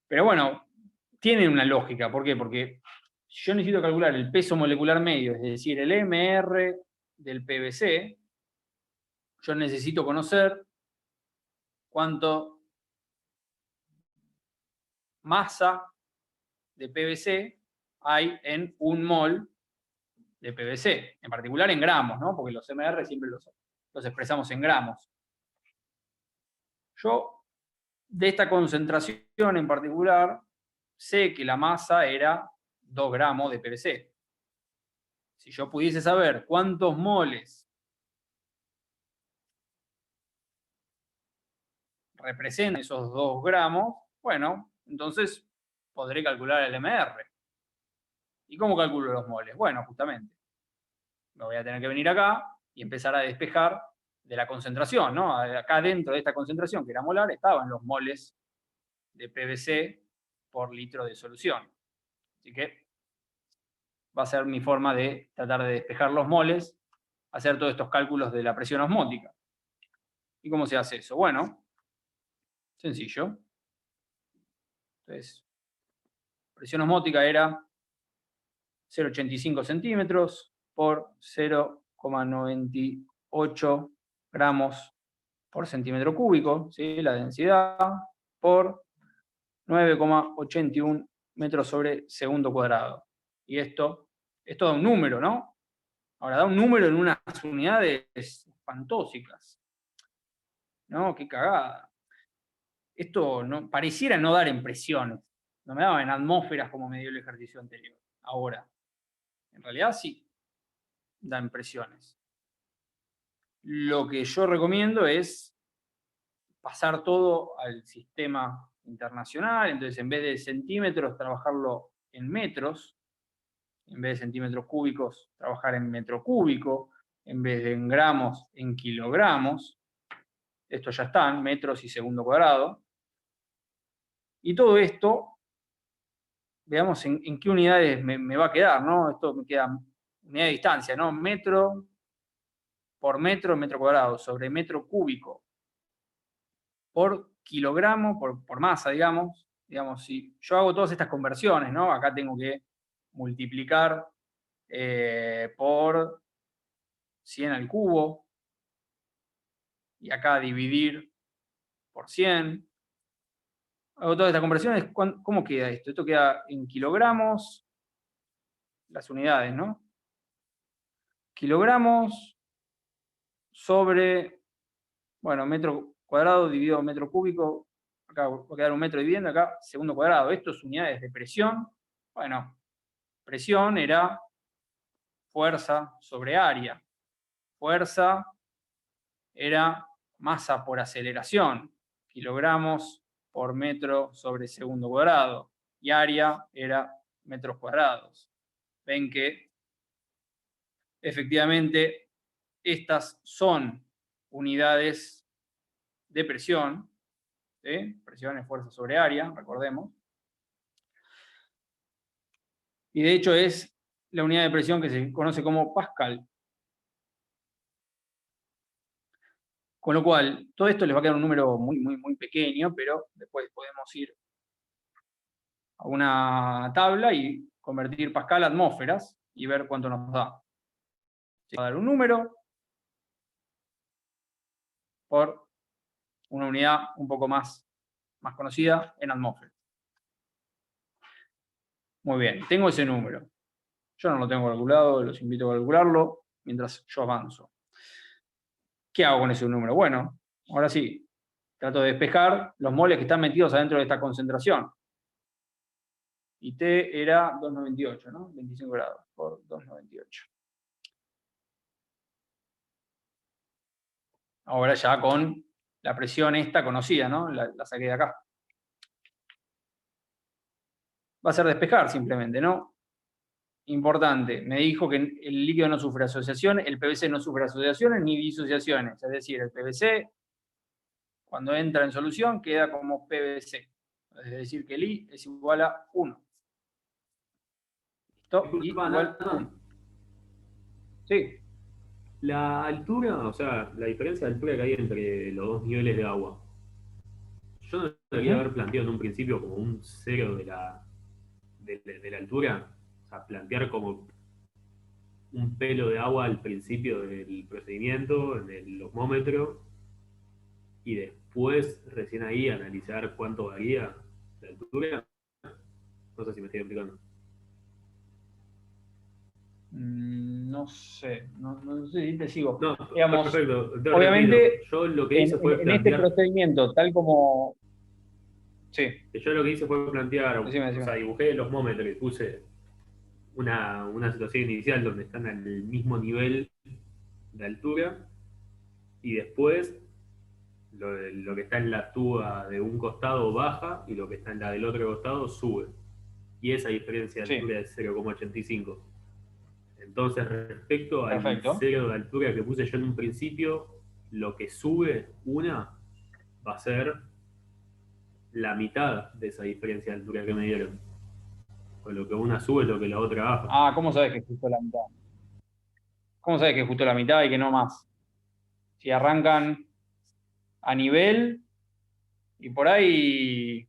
Pero bueno, tienen una lógica, ¿por qué? Porque yo necesito calcular el peso molecular medio, es decir, el MR del PVC, yo necesito conocer cuánto masa de PVC hay en un mol de PVC, en particular en gramos, ¿no? Porque los MR siempre los expresamos en gramos. Yo, de esta concentración en particular, sé que la masa era 2 gramos de PVC. Si yo pudiese saber cuántos moles representan esos 2 gramos, bueno, entonces podré calcular el MR. ¿Y cómo calculo los moles? Bueno, justamente, me voy a tener que venir acá y empezar a despejar de la concentración, ¿no? Acá dentro de esta concentración, que era molar, estaban los moles de PVC por litro de solución. Así que va a ser mi forma de tratar de despejar los moles, hacer todos estos cálculos de la presión osmótica. ¿Y cómo se hace eso? Bueno, sencillo. Entonces, presión osmótica era 0,85 centímetros por 0,98 gramos por centímetro cúbico, ¿sí? La densidad por 9,81 metros sobre segundo cuadrado. Y esto da un número, ¿no? Ahora, da un número en unas unidades espantósicas. ¿No? Qué cagada. Esto no, pareciera no dar en presiones. No me daba en atmósferas como me dio el ejercicio anterior. Ahora, en realidad sí, da en presiones. Lo que yo recomiendo es pasar todo al sistema internacional, entonces en vez de centímetros, trabajarlo en metros, en vez de centímetros cúbicos, trabajar en metro cúbico, en vez de en gramos, en kilogramos. Estos ya están, metros y segundo cuadrado. Y todo esto, veamos en qué unidades me va a quedar, ¿no? Esto me queda unidad de distancia, ¿no? Metro por metro, metro cuadrado, sobre metro cúbico, por kilogramo, por masa, digamos. Digamos, si yo hago todas estas conversiones, ¿no? Acá tengo que multiplicar por 100 al cubo, y acá dividir por 100. Hago todas estas conversiones, ¿cómo queda esto? Esto queda en kilogramos, las unidades, ¿no? Kilogramos sobre, bueno, metro cuadrado dividido metro cúbico, acá va a quedar un metro dividiendo, acá segundo cuadrado. Esto es unidades de presión. Bueno, presión era fuerza sobre área. Fuerza era masa por aceleración, kilogramos por metro sobre segundo cuadrado, y área era metros cuadrados. Ven que efectivamente estas son unidades de presión, ¿sí? Presión es fuerza sobre área, recordemos. Y de hecho es la unidad de presión que se conoce como Pascal. Con lo cual, todo esto les va a quedar un número muy, muy, muy pequeño, pero después podemos ir a una tabla y convertir Pascal a atmósferas y ver cuánto nos da. Se va a dar un número por una unidad un poco más conocida en atmósferas. Muy bien, tengo ese número. Yo no lo tengo calculado, los invito a calcularlo mientras yo avanzo. ¿Qué hago con ese número? Bueno, ahora sí, trato de despejar los moles que están metidos adentro de esta concentración. Y T era 298, ¿no? 25 grados por 298. Ahora ya con la presión esta conocida, ¿no? La saqué de acá. Va a ser despejar simplemente, ¿no? Importante, me dijo que el líquido no sufre asociaciones, el PVC no sufre asociaciones ni disociaciones. Es decir, el PVC, cuando entra en solución, queda como PVC. Es decir, que el I es igual a 1. ¿Listo? I igual a 1. Sí. La altura, o sea, la diferencia de altura que hay entre los dos niveles de agua. Yo no debería haber planteado en un principio como un cero de la altura. O sea, plantear como un pelo de agua al principio del procedimiento, en el osmómetro, y después recién ahí analizar cuánto varía la altura. No sé si me estoy explicando. No sé, no sé si te sigo. No, digamos, perfecto. obviamente, yo lo que hice fue en este plantear. procedimiento, tal como. Sí, Yo lo que hice fue plantear, decime. o sea, dibujé el osmómetro y puse una situación inicial donde están al mismo nivel de altura, y después lo que está en la tuba de un costado baja y lo que está en la del otro costado sube. Y esa diferencia de altura es 0,85. Entonces, respecto al Perfecto. cero de altura que puse yo en un principio, lo que sube va a ser la mitad de esa diferencia de altura que me dieron. O lo que una sube es lo que la otra baja. Ah, ¿cómo sabes que es justo la mitad? ¿Cómo sabes que es justo la mitad y que no más? Si arrancan a nivel y por ahí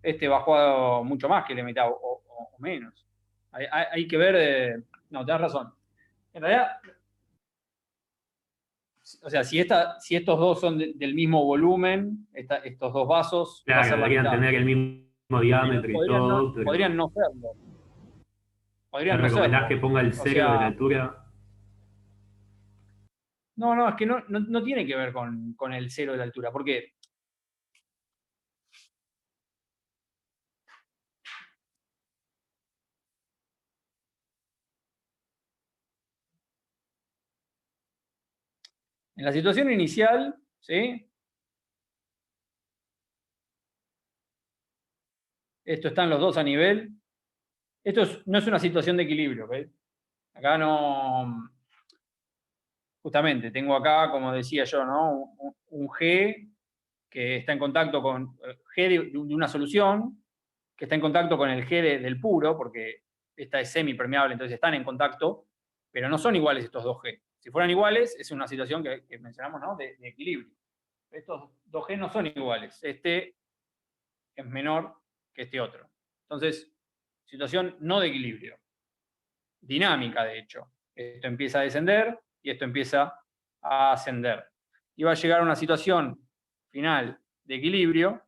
este bajó mucho más que la mitad o menos. Hay que ver. No, tenés razón. En realidad, o sea, si estos dos son del mismo volumen, estos dos vasos, va a Claro, ser la deberían mitad. tener el mismo diámetro y todo, pero Podrían no serlo. ¿me Podrían no recomendás serlo. que ponga el O cero de la sea, altura? no, es que no tiene que ver con el cero de la altura. Porque en la situación inicial, ¿sí? Esto están los dos a nivel. no es una situación de equilibrio, ¿ves? Acá no... Justamente, tengo acá, como decía yo, ¿no? Un G que está en contacto con G de una solución, que está en contacto con el G del puro, porque esta es semipermeable, entonces están en contacto, pero no son iguales estos dos G. Si fueran iguales, es una situación que mencionamos, ¿no? De equilibrio. Estos dos G no son iguales. Este es menor que este otro. Entonces, situación no de equilibrio. Dinámica, de hecho. Esto empieza a descender y esto empieza a ascender. Y va a llegar a una situación final de equilibrio,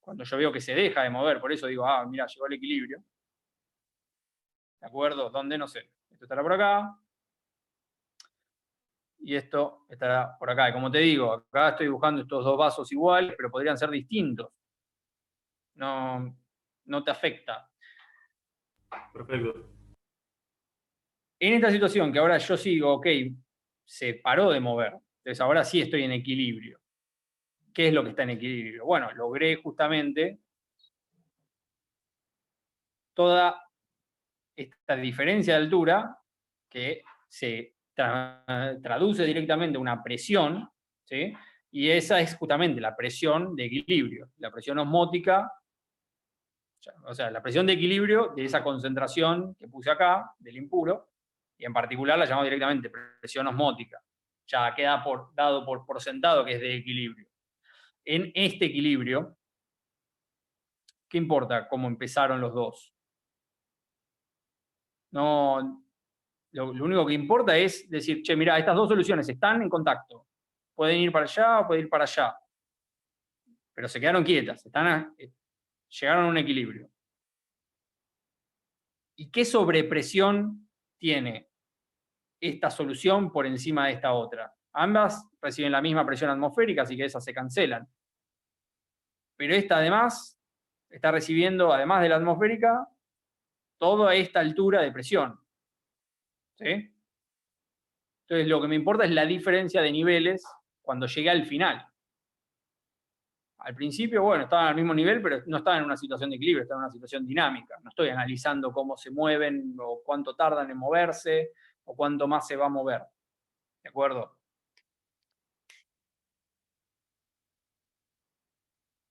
cuando yo veo que se deja de mover, por eso digo, mira, llegó al equilibrio. ¿De acuerdo? ¿Dónde? No sé. Esto estará por acá. Y esto estará por acá. Y como te digo, acá estoy buscando estos dos vasos iguales, pero podrían ser distintos. No te afecta. Perfecto. En esta situación que ahora yo sigo, ok, se paró de mover. Entonces ahora sí estoy en equilibrio. ¿Qué es lo que está en equilibrio? Bueno, logré justamente toda esta diferencia de altura que se traduce directamente a una presión, ¿sí? Y esa es justamente la presión de equilibrio, la presión osmótica, o sea, la presión de equilibrio de esa concentración que puse acá, del impuro, y en particular la llamamos directamente presión osmótica. Ya queda dado por sentado que es de equilibrio. En este equilibrio, ¿qué importa cómo empezaron los dos? No, lo único que importa es decir, che, mira, estas dos soluciones están en contacto. Pueden ir para allá o pueden ir para allá. Pero se quedaron quietas, llegaron a un equilibrio. ¿Y qué sobrepresión tiene esta solución por encima de esta otra? Ambas reciben la misma presión atmosférica, así que esas se cancelan. Pero esta además está recibiendo, además de la atmosférica, toda esta altura de presión. ¿Sí? Entonces lo que me importa es la diferencia de niveles cuando llegué al final. Al principio, bueno, estaban al mismo nivel, pero no estaban en una situación de equilibrio, estaban en una situación dinámica. No estoy analizando cómo se mueven, o cuánto tardan en moverse, o cuánto más se va a mover. ¿De acuerdo?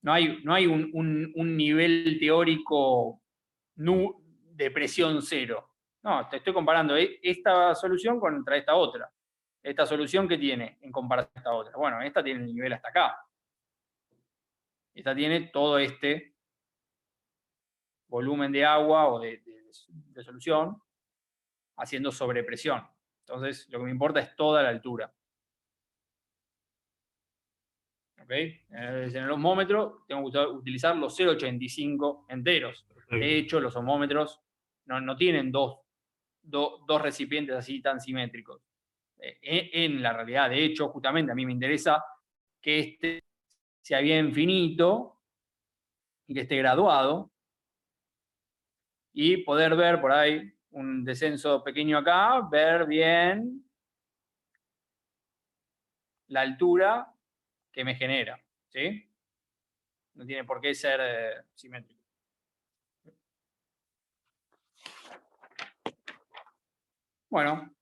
No hay un nivel teórico de presión cero. No, te estoy comparando esta solución contra esta otra. Esta solución que tiene en comparación a esta otra. Bueno, esta tiene el nivel hasta acá. Esta tiene todo este volumen de agua o de solución haciendo sobrepresión. Entonces, lo que me importa es toda la altura. ¿Ok? En el osmómetro tengo que utilizar los 0,85 enteros. De hecho, los osmómetros no tienen dos recipientes así tan simétricos. En la realidad, de hecho, justamente a mí me interesa que este sea bien finito y que esté graduado y poder ver por ahí un descenso pequeño acá, ver bien la altura que me genera, ¿sí? No tiene por qué ser simétrico. Bueno,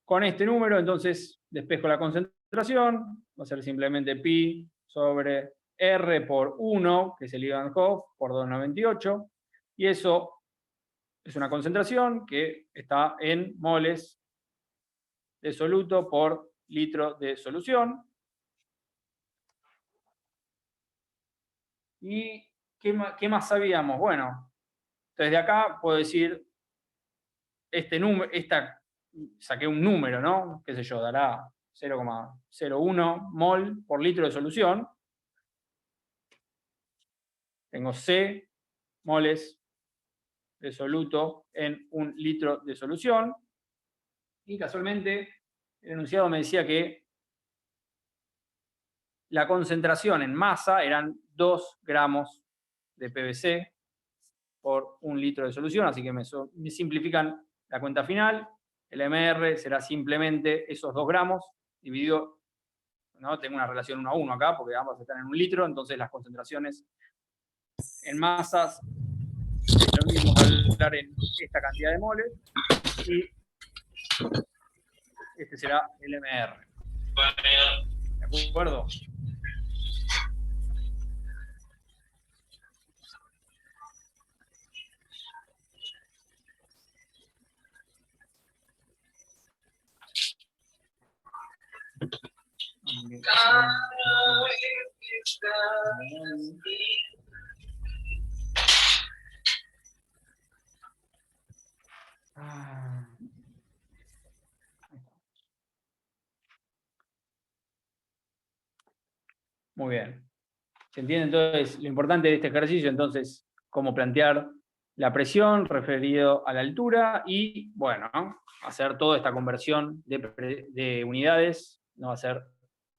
con este número entonces despejo la concentración, va a ser simplemente pi sobre R por 1, que es el Evan-Hoff, por 2,98, y eso es una concentración que está en moles de soluto por litro de solución. ¿Y qué más sabíamos? Bueno, entonces de acá puedo decir, saqué un número, ¿no? Qué sé yo, dará 0,01 mol por litro de solución. Tengo C moles de soluto en un litro de solución. Y casualmente el enunciado me decía que la concentración en masa eran 2 gramos de PVC por un litro de solución, así que me simplifican la cuenta final. El MR será simplemente esos 2 gramos dividido, ¿no? Tengo una relación 1 a 1 acá, porque ambas están en un litro, entonces las concentraciones en masas están lo mismo calcular en esta cantidad de moles, y este será el MR. ¿De acuerdo? Muy bien. ¿Se entiende entonces lo importante de este ejercicio? Entonces, cómo plantear la presión referido a la altura y, bueno, ¿no? Hacer toda esta conversión de unidades. No va a ser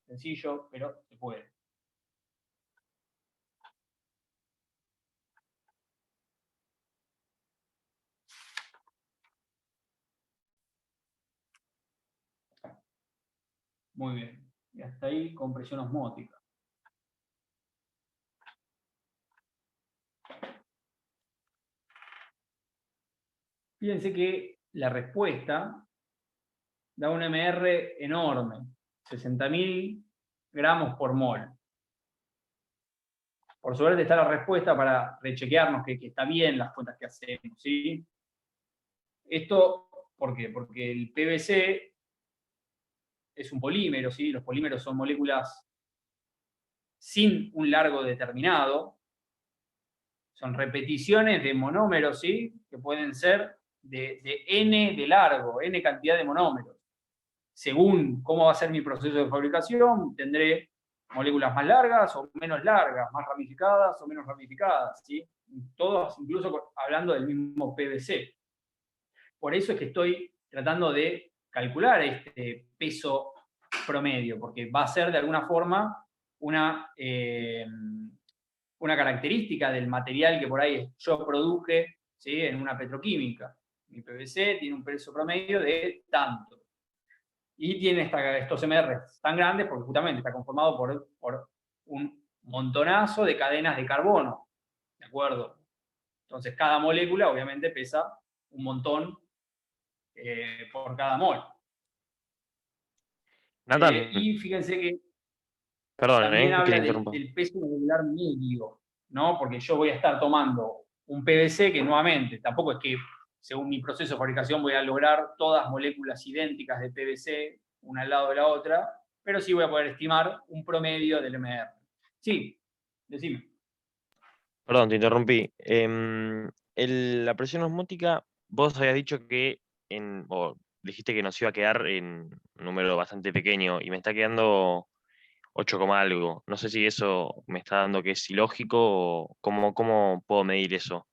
sencillo, pero se puede. Muy bien. Y hasta ahí compresión osmótica. Fíjense que la respuesta da un MR enorme, 60.000 gramos por mol. Por suerte está la respuesta para rechequearnos que está bien las cuentas que hacemos, ¿sí? Esto, ¿por qué? Porque el PVC es un polímero, ¿sí? Los polímeros son moléculas sin un largo determinado, son repeticiones de monómeros, ¿sí? Que pueden ser de N de largo, N cantidad de monómeros. Según cómo va a ser mi proceso de fabricación, tendré moléculas más largas o menos largas, más ramificadas o menos ramificadas, ¿sí? Todas, incluso hablando del mismo PVC. Por eso es que estoy tratando de calcular este peso promedio, porque va a ser de alguna forma una característica del material que por ahí yo produje, ¿sí? En una petroquímica. Mi PVC tiene un peso promedio de tanto. Y tiene estos MR tan grandes porque justamente está conformado por un montonazo de cadenas de carbono. ¿De acuerdo? Entonces cada molécula obviamente pesa un montón por cada mol. Nathan, Y fíjense que perdón, también que te habla interrumpa. del peso molecular medio, ¿no? Porque yo voy a estar tomando un PVC que nuevamente, tampoco es que según mi proceso de fabricación voy a lograr todas moléculas idénticas de PVC, una al lado de la otra, pero sí voy a poder estimar un promedio del MR. Sí, decime. Perdón, te interrumpí. La presión osmótica, vos habías dicho que o dijiste que nos iba a quedar en un número bastante pequeño y me está quedando 8, algo. No sé si eso me está dando que es ilógico o cómo puedo medir eso.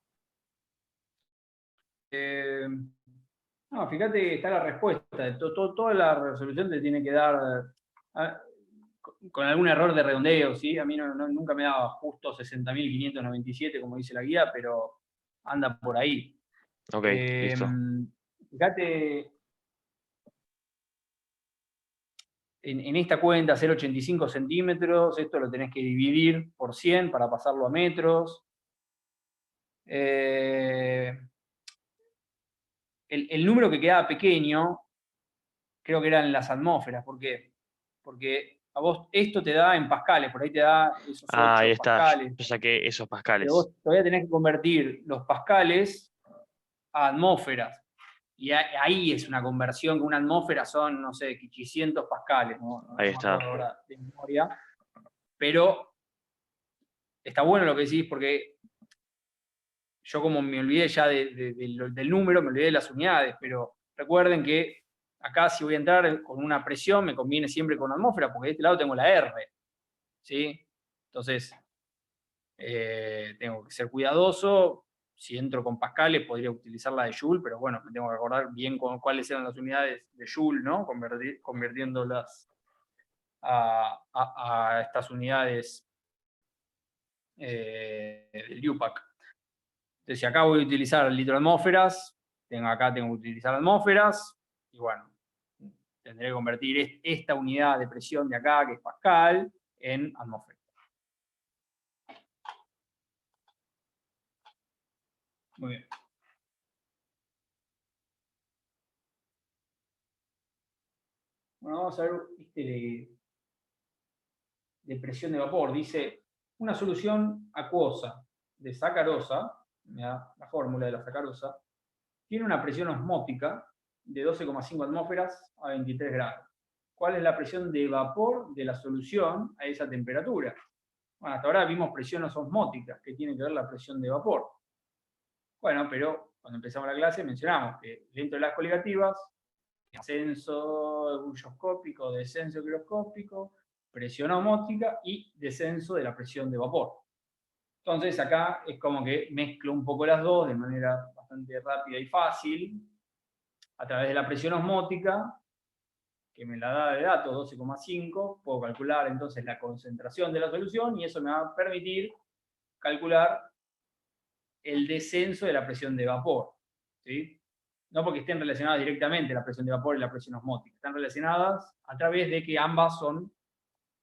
No, fíjate que está la respuesta. Toda la resolución te tiene que dar con algún error de redondeo, ¿sí? A mí nunca me daba justo 60.597, como dice la guía, pero anda por ahí. Ok, listo. Fíjate, en esta cuenta 0,85 centímetros, esto lo tenés que dividir por 100 para pasarlo a metros. El número que quedaba pequeño, creo que eran las atmósferas. ¿Por qué? Porque a vos esto te da en pascales, por ahí te da esos Ahí 8 está. pascales. Yo saqué esos Pero pascales. vos todavía tenés que convertir los pascales a atmósferas. Y ahí es una conversión, que una atmósfera son, no sé, 500 pascales, no Ahí me está. acuerdo ahora de memoria. Pero está bueno lo que decís, porque yo como me olvidé ya del número, me olvidé de las unidades, pero recuerden que acá si voy a entrar con una presión, me conviene siempre con atmósfera, porque de este lado tengo la R, ¿sí? Entonces, tengo que ser cuidadoso. Si entro con pascales, podría utilizar la de Joule, pero bueno, me tengo que acordar bien cuáles eran las unidades de Joule, ¿no? Convirtiéndolas a estas unidades del UPAC. Entonces, si acá voy a utilizar litro de atmósferas, acá tengo que utilizar atmósferas, y bueno, tendré que convertir esta unidad de presión de acá, que es Pascal, en atmósfera. Muy bien. Bueno, vamos a ver de presión de vapor. Dice, una solución acuosa de sacarosa, mira la fórmula de la sacarosa, tiene una presión osmótica de 12,5 atmósferas a 23 grados. ¿Cuál es la presión de vapor de la solución a esa temperatura? Bueno, hasta ahora vimos presiones osmóticas, que tiene que ver la presión de vapor. Bueno, pero cuando empezamos la clase mencionamos que dentro de las coligativas, descenso ebulloscópico, descenso giroscópico, presión osmótica y descenso de la presión de vapor. Entonces acá es como que mezclo un poco las dos de manera bastante rápida y fácil, a través de la presión osmótica, que me la da de datos 12,5, puedo calcular entonces la concentración de la solución y eso me va a permitir calcular el descenso de la presión de vapor. ¿Sí? No porque estén relacionadas directamente la presión de vapor y la presión osmótica, están relacionadas a través de que ambas son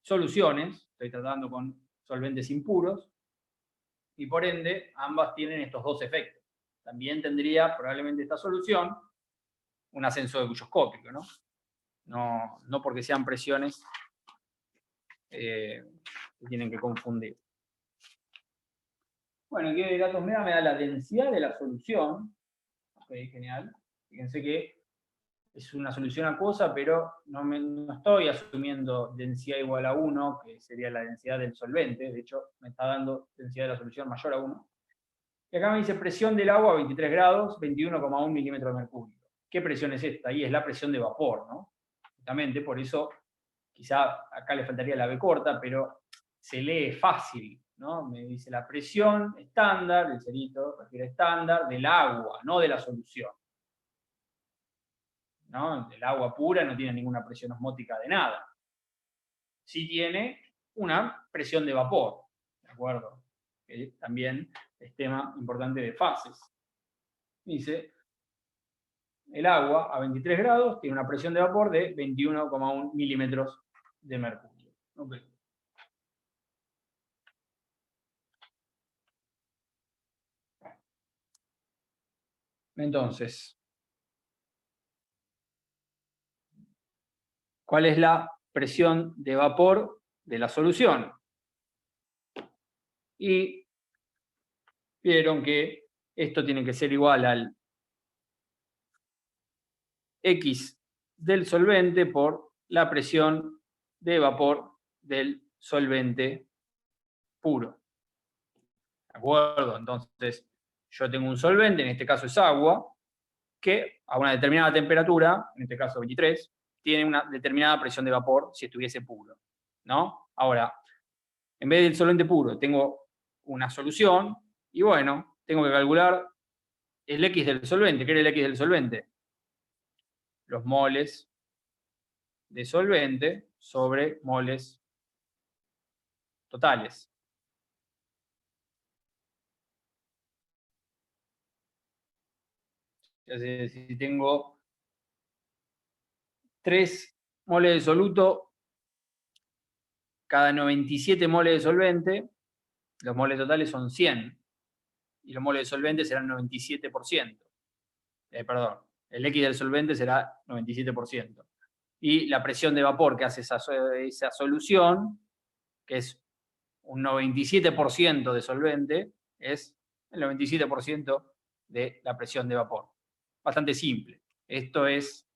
soluciones, estoy tratando con solventes impuros, y por ende ambas tienen estos dos efectos. También tendría probablemente esta solución un ascenso ebulloscópico, ¿no? No porque sean presiones que tienen que confundir. Bueno, ¿qué datos me da? Me da la densidad de la solución. Ok, genial. Fíjense que es una solución acuosa, pero no estoy asumiendo densidad igual a 1, que sería la densidad del solvente. De hecho, me está dando densidad de la solución mayor a 1. Y acá me dice presión del agua a 23 grados, 21,1 milímetros de mercurio. ¿Qué presión es esta? Ahí es la presión de vapor, ¿no? Justamente por eso, quizá acá le faltaría la B corta, pero se lee fácil, ¿no? Me dice la presión estándar, el cerito refiere estándar, del agua, no de la solución. ¿No? El agua pura no tiene ninguna presión osmótica de nada. Sí tiene una presión de vapor, ¿de acuerdo? Que también es tema importante de fases. Dice, el agua a 23 grados tiene una presión de vapor de 21,1 milímetros de mercurio. Okay. Entonces, ¿cuál es la presión de vapor de la solución? Y vieron que esto tiene que ser igual al X del solvente por la presión de vapor del solvente puro. ¿De acuerdo? Entonces, yo tengo un solvente, en este caso es agua, que a una determinada temperatura, en este caso 23, tiene una determinada presión de vapor si estuviese puro, ¿no? Ahora, en vez del solvente puro, tengo una solución, y bueno, tengo que calcular el X del solvente. ¿Qué era el X del solvente? Los moles de solvente sobre moles totales. Si tengo 3 moles de soluto cada 97 moles de solvente, los moles totales son 100. Y los moles de solvente serán 97%. Perdón, el X del solvente será 97%. Y la presión de vapor que hace esa solución, que es un 97% de solvente, es el 97% de la presión de vapor. Bastante simple. Esto es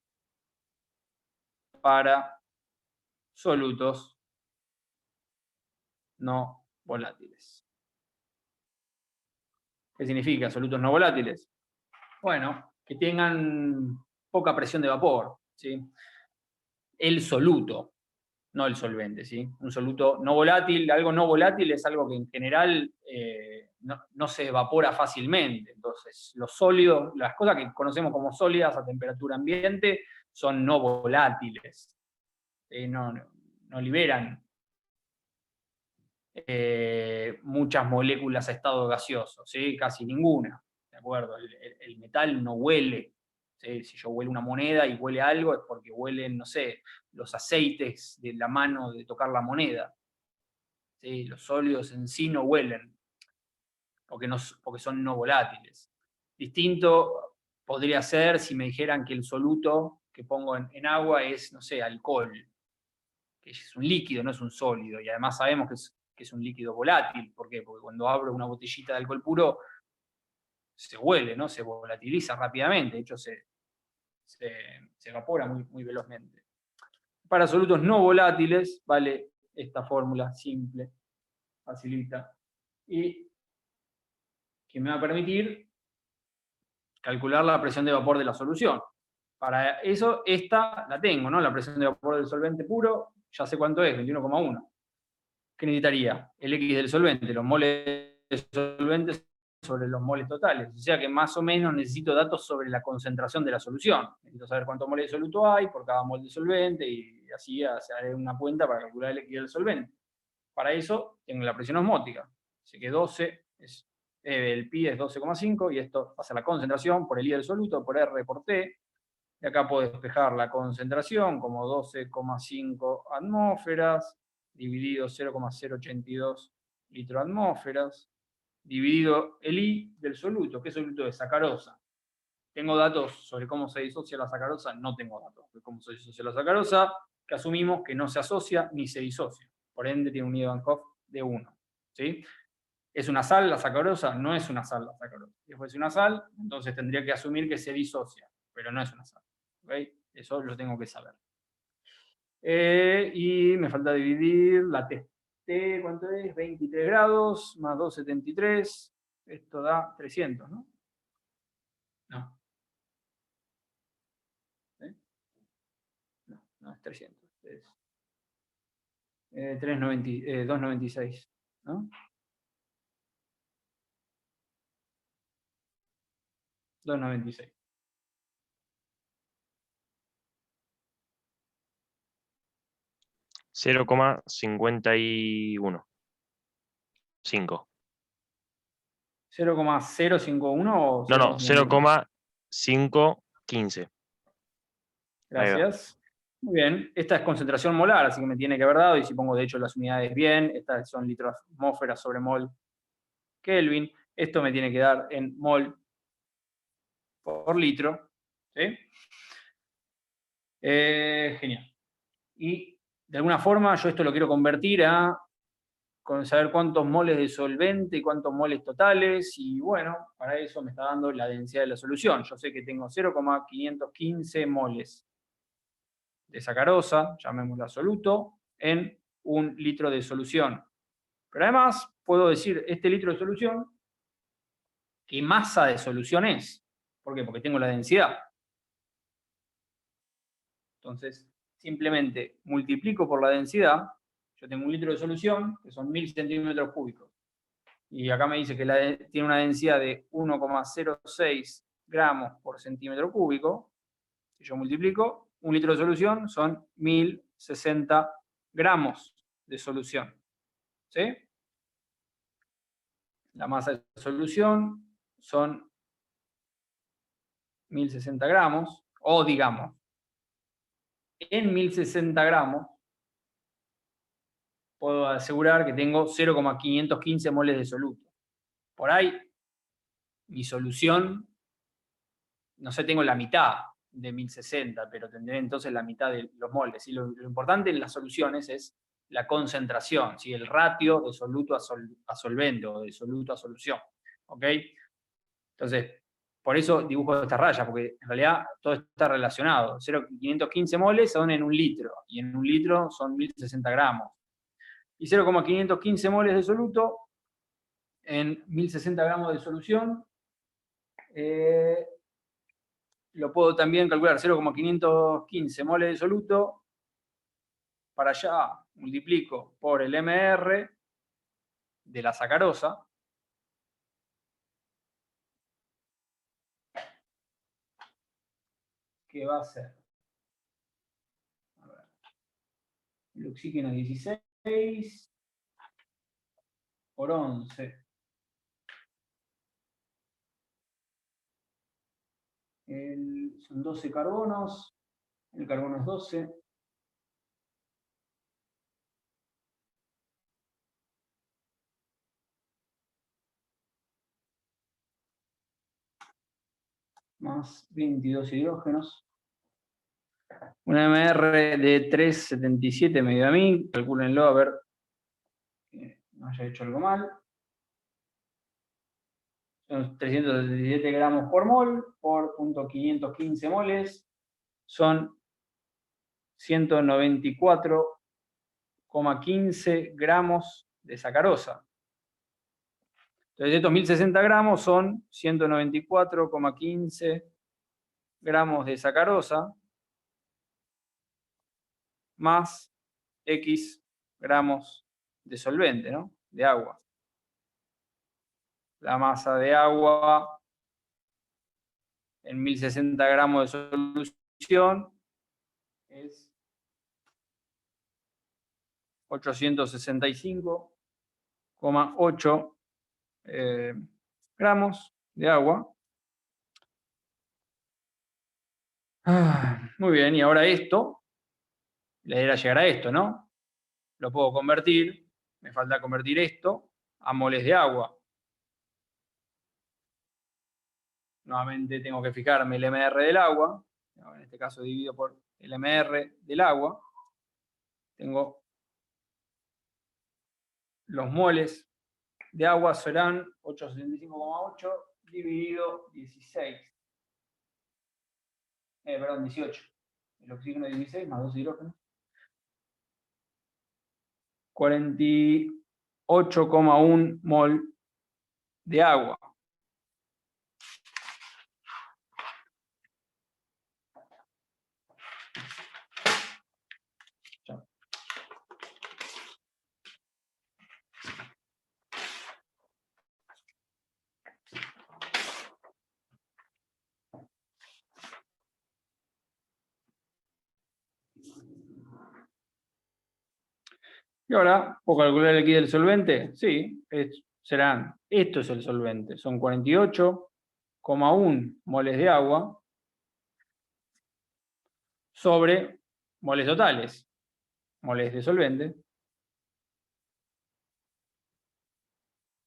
para solutos no volátiles. ¿Qué significa solutos no volátiles? Bueno, que tengan poca presión de vapor, ¿sí? El soluto, no el solvente, ¿sí? Un soluto no volátil, algo no volátil es algo que en general no se evapora fácilmente. Entonces, los sólidos, las cosas que conocemos como sólidas a temperatura ambiente, son no volátiles. No liberan muchas moléculas a estado gaseoso, ¿sí? Casi ninguna, ¿de acuerdo? El metal no huele. ¿Sí? Si yo huelo una moneda y huele algo es porque huelen, no sé, los aceites de la mano de tocar la moneda. ¿Sí? Los sólidos en sí no huelen, porque son no volátiles. Distinto podría ser si me dijeran que el soluto que pongo en agua es, no sé, alcohol, que es un líquido, no es un sólido, y además sabemos que es un líquido volátil. ¿Por qué? Porque cuando abro una botellita de alcohol puro, se huele, ¿no? Se volatiliza rápidamente, de hecho se evapora muy velozmente. Para solutos no volátiles, vale esta fórmula simple, facilita, y que me va a permitir calcular la presión de vapor de la solución. Para eso, esta la tengo, ¿no? La presión de vapor del solvente puro, ya sé cuánto es, 21,1. ¿Qué necesitaría? El X del solvente, los moles de solvente sobre los moles totales. O sea que más o menos necesito datos sobre la concentración de la solución. Necesito saber cuántos moles de soluto hay por cada mol de solvente, y así haré una cuenta para calcular el X del solvente. Para eso tengo la presión osmótica. Así que 12 el pi es 12,5, y esto va a ser la concentración por el I del soluto, por R por T. Y acá puedo despejar la concentración como 12,5 atmósferas, dividido 0,082 litro atmósferas, dividido el I del soluto. ¿Qué soluto es? Sacarosa. ¿Tengo datos sobre cómo se disocia la sacarosa? No tengo datos de cómo se disocia la sacarosa, que asumimos que no se asocia ni se disocia. Por ende, tiene un Wiedemann-Hoff de 1. ¿Sí? ¿Es una sal la sacarosa? No es una sal la sacarosa. Si fuese una sal, entonces tendría que asumir que se disocia, pero no es una sal. ¿Okay? Eso lo tengo que saber. Y me falta dividir la T. T, ¿cuánto es? 23 grados más 273. Esto da 300, ¿no? No. ¿Eh? No es 300. Es 296, ¿no? 296. 0,51. 5. 0,051 o No, 0,51. 0,515. Ahí va. Gracias. Muy bien. Esta es concentración molar, así que me tiene que haber dado, y si pongo de hecho las unidades bien, estas son litros atmósfera sobre mol Kelvin. Esto me tiene que dar en mol por litro. ¿Sí? Genial. Y de alguna forma yo esto lo quiero convertir a saber cuántos moles de solvente y cuántos moles totales, y bueno, para eso me está dando la densidad de la solución. Yo sé que tengo 0,515 moles de sacarosa, llamémoslo absoluto, en 1 litro de solución. Pero además puedo decir este litro de solución, ¿qué masa de solución es? ¿Por qué? Porque tengo la densidad. Entonces, simplemente multiplico por la densidad. Yo tengo 1 litro de solución, que son 1000 centímetros cúbicos. Y acá me dice que tiene una densidad de 1,06 gramos por centímetro cúbico. Si yo multiplico, 1 litro de solución son 1060 gramos de solución. ¿Sí? La masa de solución son 1060 gramos, o digamos, en 1060 gramos puedo asegurar que tengo 0,515 moles de soluto. Por ahí, mi solución, no sé, tengo la mitad de 1060, pero tendré entonces la mitad de los moles. Y lo importante en las soluciones es la concentración, ¿sí? El ratio de soluto a solvente, o de soluto a solución. ¿Ok? Entonces, por eso dibujo estas rayas, porque en realidad todo está relacionado. 0,515 moles son en 1 litro, y en 1 litro son 1060 gramos. Y 0,515 moles de soluto en 1060 gramos de solución, lo puedo también calcular. 0,515 moles de soluto, para allá multiplico por el MR de la sacarosa, que va a ser, a ver, el oxígeno 16 por 11. Son 12 carbonos, el carbono es 12. más 22 hidrógenos. Una MR de 3,77 me dio a mí, calcúlenlo a ver que no haya hecho algo mal. Son 377 gramos por mol, por 0.515 moles, son 194,15 gramos de sacarosa. Entonces estos 1060 gramos son 194,15 gramos de sacarosa más X gramos de solvente, ¿no? De agua. La masa de agua en 1060 gramos de solución es 865,8 gramos de agua. Muy bien, y ahora esto, la idea era llegar a esto, ¿no? Lo puedo convertir, me falta convertir esto a moles de agua. Nuevamente tengo que fijarme el MR del agua, en este caso divido por el MR del agua. Tengo los moles de agua serán 875,8 dividido 16. Perdón, 18. El oxígeno 16 más 2 hidrógenos. 48,1 mol de agua. Y ahora, ¿puedo calcular el líquido del solvente? Sí, esto es el solvente. Son 48,1 moles de agua sobre moles totales, moles de solvente,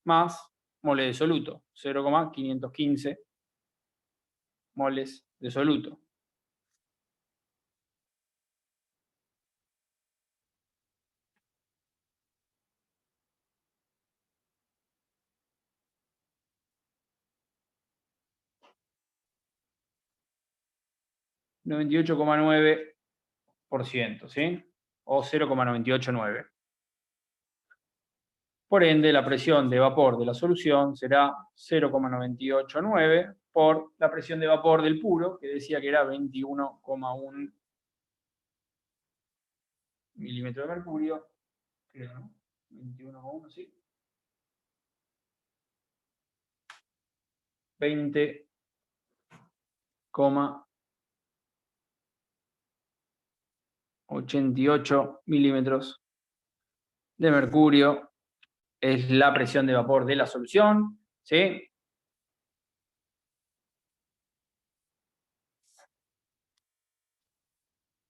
más moles de soluto, 0,515 moles de soluto. ,98,9%, ¿sí? O 0,989. Por ende, la presión de vapor de la solución será 0,989 por la presión de vapor del puro, que decía que era 21,1 milímetros de mercurio. Creo, ¿no? 21,1, sí. 20,88 milímetros de mercurio es la presión de vapor de la solución, ¿sí?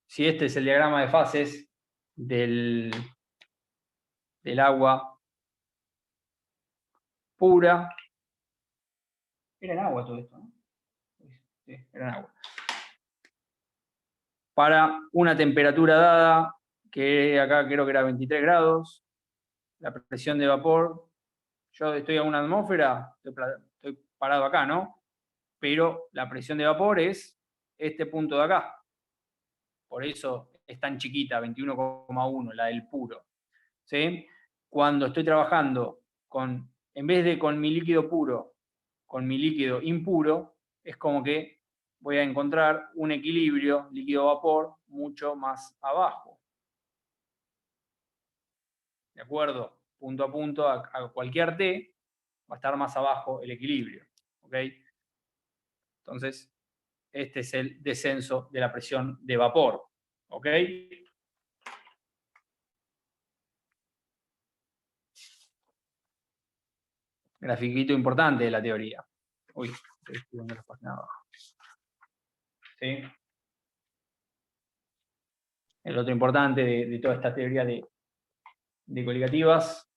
Si este es el diagrama de fases del agua pura, era en agua todo esto, ¿no? Sí, era en agua. Para una temperatura dada, que acá creo que era 23 grados, la presión de vapor, yo estoy a una atmósfera, estoy parado acá, ¿no? Pero la presión de vapor es este punto de acá. Por eso es tan chiquita, 21,1, la del puro. ¿Sí? Cuando estoy trabajando en vez de con mi líquido puro, con mi líquido impuro, es como que voy a encontrar un equilibrio líquido-vapor mucho más abajo. ¿De acuerdo? Punto a punto, a cualquier T, va a estar más abajo el equilibrio. ¿Ok? Entonces, este es el descenso de la presión de vapor. ¿Ok? Grafiquito importante de la teoría. Uy, estoy escribiendo la página abajo. ¿Sí? El otro importante de toda esta teoría de coligativas,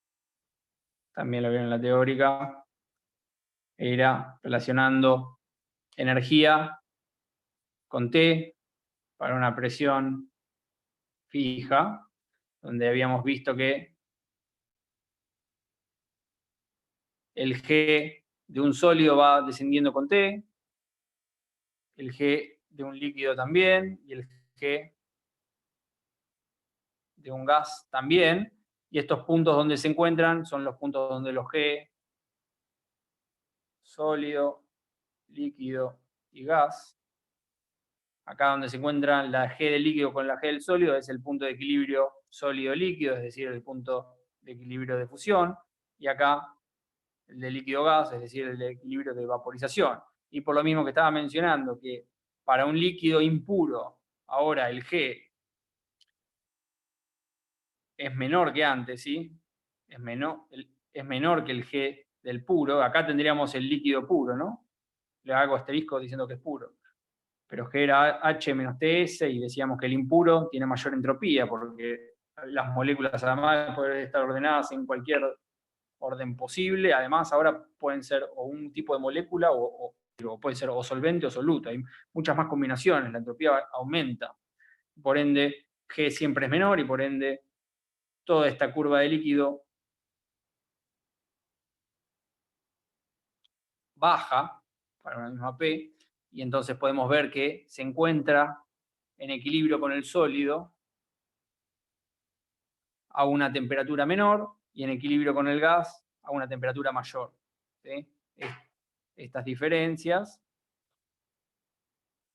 también lo vieron en la teórica, era relacionando energía con T para una presión fija, donde habíamos visto que el G de un sólido va descendiendo con T, el G de un líquido también, y el G de un gas también, y estos puntos donde se encuentran son los puntos donde los G, sólido, líquido y gas, acá donde se encuentran la G del líquido con la G del sólido es el punto de equilibrio sólido-líquido, es decir, el punto de equilibrio de fusión, y acá el de líquido-gas, es decir, el de equilibrio de vaporización. Y por lo mismo que estaba mencionando, que para un líquido impuro, ahora el G es menor que antes, ¿sí? Es menor que el G del puro. Acá tendríamos el líquido puro, ¿no? Le hago asterisco diciendo que es puro. Pero G era H menos TS y decíamos que el impuro tiene mayor entropía porque las moléculas, además de poder estar ordenadas en cualquier orden posible, además ahora pueden ser o un tipo de molécula o puede ser o solvente o soluto. Hay muchas más combinaciones, la entropía aumenta. Por ende, G siempre es menor y por ende toda esta curva de líquido baja para una misma P, y entonces podemos ver que se encuentra en equilibrio con el sólido a una temperatura menor y en equilibrio con el gas a una temperatura mayor. ¿Sí? Estas diferencias,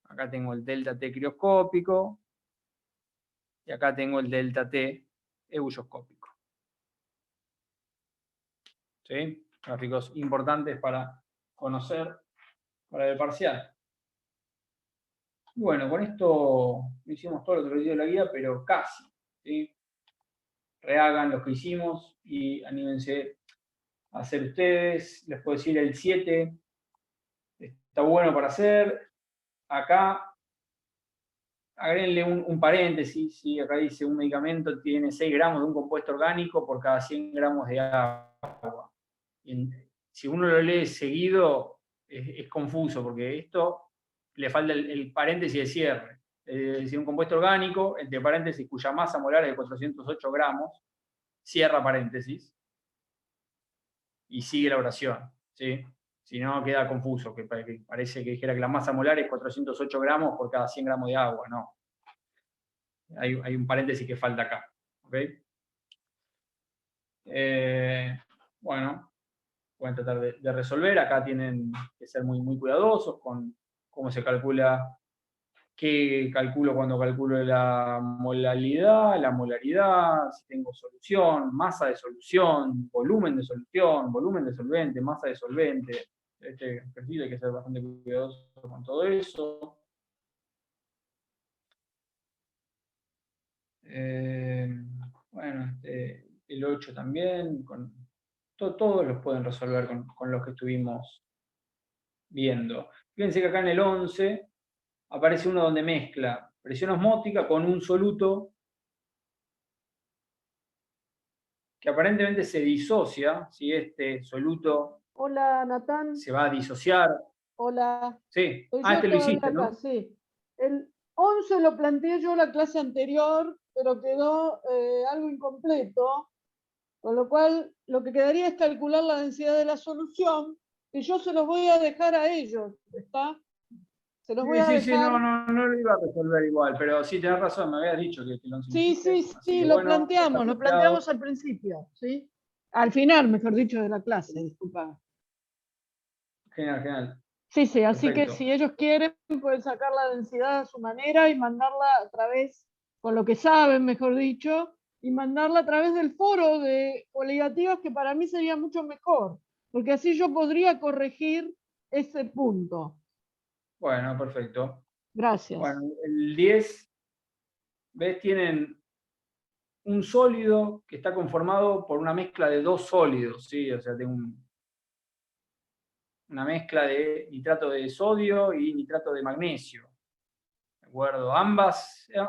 acá tengo el delta T crioscópico y acá tengo el delta T ebullioscópico. ¿Sí? Gráficos importantes para conocer para el parcial. Bueno, con esto hicimos todo lo que les dio la guía, pero casi. ¿Sí? Rehagan lo que hicimos y anímense a hacer ustedes. Les puedo decir el 7. Está bueno para hacer. Acá, agréguenle un paréntesis. ¿Sí? Acá dice un medicamento tiene 6 gramos de un compuesto orgánico por cada 100 gramos de agua. Y si uno lo lee seguido, es confuso, porque esto le falta el paréntesis de cierre. Es decir, un compuesto orgánico, entre paréntesis, cuya masa molar es de 408 gramos, cierra paréntesis, y sigue la oración. ¿Sí? Si no, queda confuso, que parece que dijera que la masa molar es 408 gramos por cada 100 gramos de agua. No. Hay un paréntesis que falta acá. ¿Okay? Bueno, pueden tratar de resolver. Acá tienen que ser muy, muy cuidadosos con cómo se calcula, qué calculo cuando calculo la molaridad, la molaridad, si tengo solución, masa de solución, volumen de solución, volumen de solvente, masa de solvente. Este ejercicio hay que ser bastante cuidadoso con todo eso. Bueno, el 8 también, todos los pueden resolver con los que estuvimos viendo. Fíjense que acá en el 11 aparece uno donde mezcla presión osmótica con un soluto que aparentemente se disocia, si este soluto Hola, Natán. se va a disociar. Hola. Sí, Soy yo este lo todavía hiciste, acá, ¿no? sí. El 11 lo planteé yo la clase anterior, pero quedó algo incompleto, con lo cual lo que quedaría es calcular la densidad de la solución, y yo se los voy a dejar a ellos, ¿está? Se los voy a Sí, dejar. no lo iba a resolver igual, pero sí, tenés razón, me habías dicho que lo Sí, hiciste. sí, Que lo bueno, está planteamos planteado. al principio, ¿sí? Al final, mejor dicho, de la clase, disculpa. Genial. Sí, así que Perfecto. si ellos quieren, pueden sacar la densidad a su manera y mandarla a través, con lo que saben, mejor dicho, y mandarla a través del foro de coligativas, que para mí sería mucho mejor, porque así yo podría corregir ese punto. Bueno, perfecto. Gracias. Bueno, el 10, ¿ves? Tienen un sólido que está conformado por una mezcla de dos sólidos, ¿sí? O sea, tengo una mezcla de nitrato de sodio y nitrato de magnesio. ¿De acuerdo?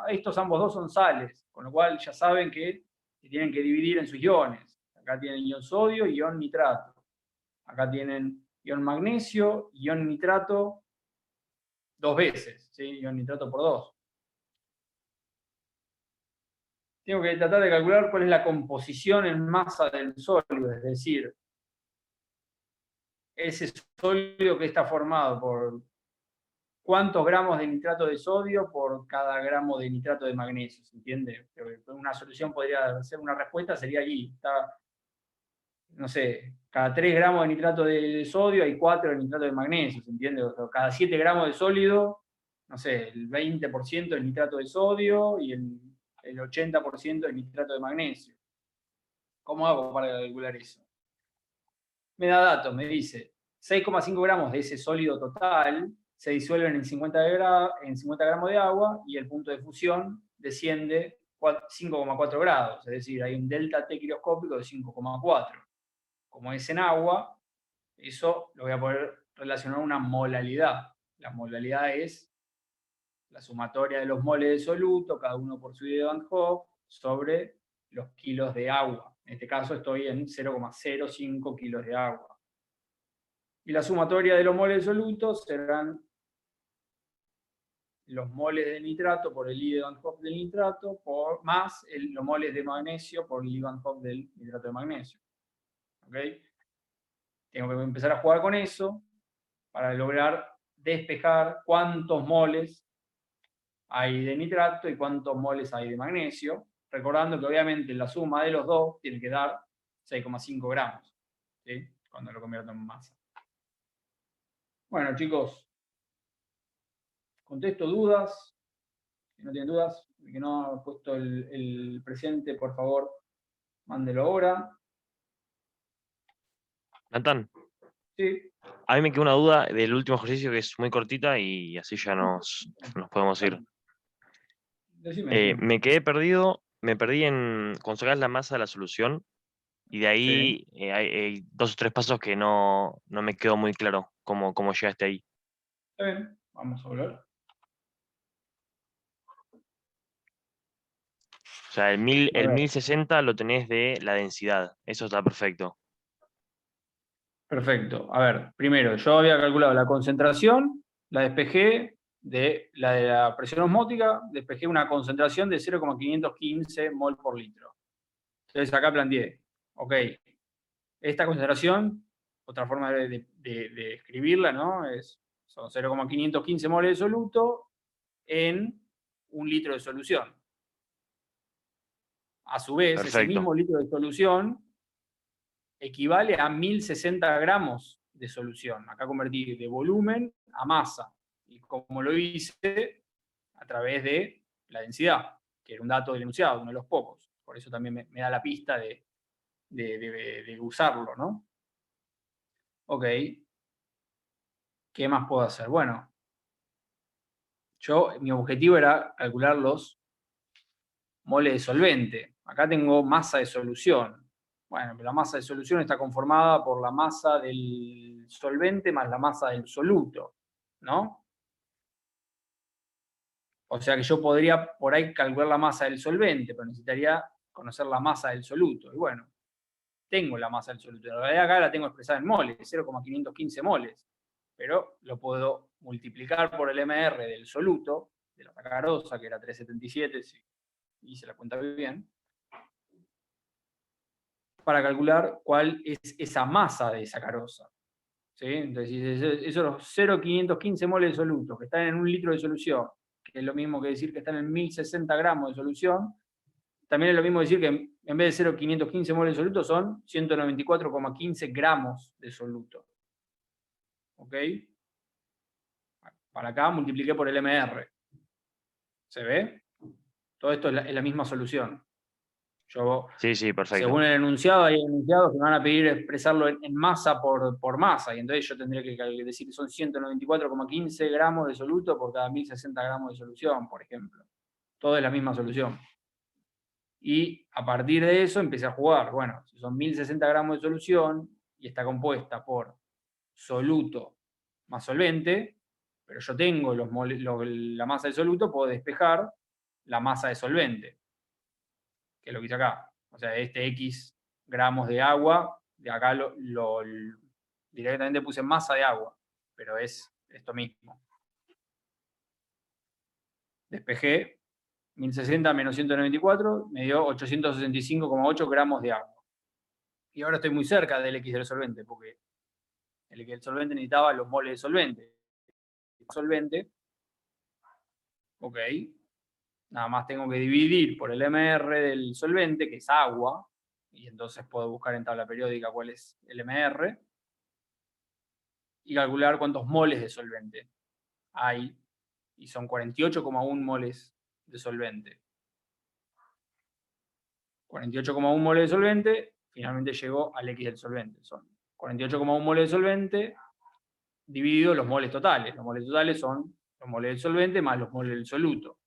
Estos ambos dos son sales, con lo cual ya saben que se tienen que dividir en sus iones. Acá tienen ion sodio y ion nitrato. Acá tienen ion magnesio, ion nitrato 2 veces, ¿sí? Ion nitrato por 2. Tengo que tratar de calcular cuál es la composición en masa del sólido, es decir, ese sólido que está formado por cuántos gramos de nitrato de sodio por cada gramo de nitrato de magnesio, ¿se entiende? Una solución podría ser, una respuesta sería ahí, está, no sé, cada 3 gramos de nitrato de sodio hay 4 de nitrato de magnesio, ¿se entiende? O sea, cada 7 gramos de sólido, no sé, el 20% de nitrato de sodio y el 80% de nitrato de magnesio. ¿Cómo hago para calcular eso? Me da datos, me dice 6,5 gramos de ese sólido total se disuelven en 50 gramos de agua y el punto de fusión desciende 5,4 grados, es decir, hay un delta T quiropscópico de 5,4. Como es en agua, eso lo voy a poder relacionar a una molalidad. La molalidad es la sumatoria de los moles de soluto, cada uno por su ida de Van Hoff, sobre los kilos de agua. En este caso estoy en 0,05 kilos de agua. Y la sumatoria de los moles de soluto serán los moles de nitrato por el I de Van Hoff del nitrato, más los moles de magnesio por el I Van Hoff del nitrato de magnesio. ¿Ok? Tengo que empezar a jugar con eso para lograr despejar cuántos moles hay de nitrato y cuántos moles hay de magnesio, recordando que obviamente la suma de los dos tiene que dar 6,5 gramos, ¿sí? Cuando lo convierto en masa. Bueno, chicos, contesto dudas. Si no tienen dudas, el que no ha puesto el presente, por favor, mándelo ahora. Natán, Sí. a mí me queda una duda del último ejercicio que es muy cortita y así ya nos podemos ir. Decime. Me quedé perdido, me perdí en cuando sacás la masa de la solución y de ahí hay 2 o 3 pasos que no me quedó muy claro cómo llegaste ahí. Está bien, vamos a volver. O sea, el A ver. 1060 lo tenés de la densidad, eso está perfecto. Perfecto. A ver, primero, yo había calculado la concentración, la despejé de la presión osmótica, despejé una concentración de 0,515 mol por litro. Entonces acá planteé, ok, esta concentración, otra forma de escribirla, ¿no? Son 0,515 moles de soluto en 1 litro de solución. A su vez, ese Perfecto. mismo litro de solución equivale a 1060 gramos de solución. Acá convertí de volumen a masa. Y como lo hice a través de la densidad, que era un dato del enunciado, uno de los pocos. Por eso también me da la pista de usarlo, ¿no? Ok. ¿Qué más puedo hacer? Bueno, mi objetivo era calcular los moles de solvente. Acá tengo masa de solución. Bueno, pero la masa de solución está conformada por la masa del solvente más la masa del soluto, ¿no? O sea que yo podría por ahí calcular la masa del solvente, pero necesitaría conocer la masa del soluto. Y bueno, tengo la masa del soluto. En realidad acá la tengo expresada en moles, 0,515 moles. Pero lo puedo multiplicar por el MR del soluto, de la sacarosa, que era 377, si hice la cuenta bien, para calcular cuál es esa masa de sacarosa. ¿Sí? Entonces, esos 0,515 moles de soluto que están en 1 litro de solución, que es lo mismo que decir que están en 1060 gramos de solución, también es lo mismo decir que en vez de 0,515 moles de soluto son 194,15 gramos de soluto. ¿Ok? Para acá multipliqué por el MR. ¿Se ve? Todo esto es la misma solución. Sí, perfecto. Según el enunciado, hay enunciados que me van a pedir expresarlo en masa por masa, y entonces yo tendría que decir que son 194,15 gramos de soluto por cada 1060 gramos de solución, por ejemplo. Todo es la misma solución. Y a partir de eso empecé a jugar. Bueno, si son 1060 gramos de solución y está compuesta por soluto más solvente, pero yo tengo la masa de soluto, puedo despejar la masa de solvente, que es lo que hice acá. O sea, este X gramos de agua, de acá directamente puse masa de agua, pero es esto mismo. despejé, 1060 menos 194, me dio 865,8 gramos de agua. Y ahora estoy muy cerca del X del solvente, porque el X del solvente necesitaba los moles de solvente. Solvente, ok, nada más tengo que dividir por el MR del solvente, que es agua, y entonces puedo buscar en tabla periódica cuál es el MR, y calcular cuántos moles de solvente hay, y son 48,1 moles de solvente. 48,1 moles de solvente, finalmente llegó al X del solvente. Son 48,1 moles de solvente dividido los moles totales. Los moles totales son los moles del solvente más los moles del soluto.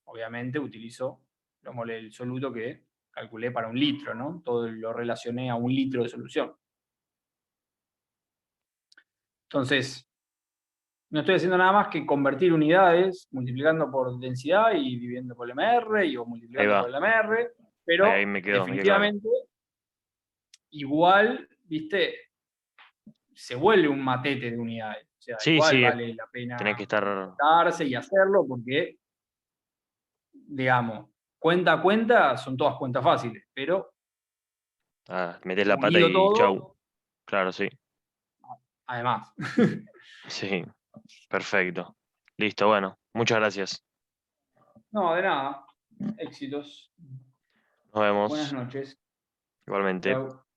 Obviamente utilizo los moles del soluto que calculé para 1 litro, ¿no? Todo lo relacioné a 1 litro de solución. Entonces, no estoy haciendo nada más que convertir unidades, multiplicando por densidad y dividiendo por el MR, o multiplicando va. por el MR, pero Ahí me quedo, definitivamente, igual, viste, se vuelve un matete de unidades. O sea, Sí, igual sí, vale la pena tenés que estar. sentarse y hacerlo porque, digamos, cuenta a cuenta son todas cuentas fáciles, pero Metés la pata unido y todo, chau. Claro, sí. además. Sí, perfecto. Listo, bueno, muchas gracias. No, de nada. Éxitos. Nos Buenas vemos noches. igualmente. Chau.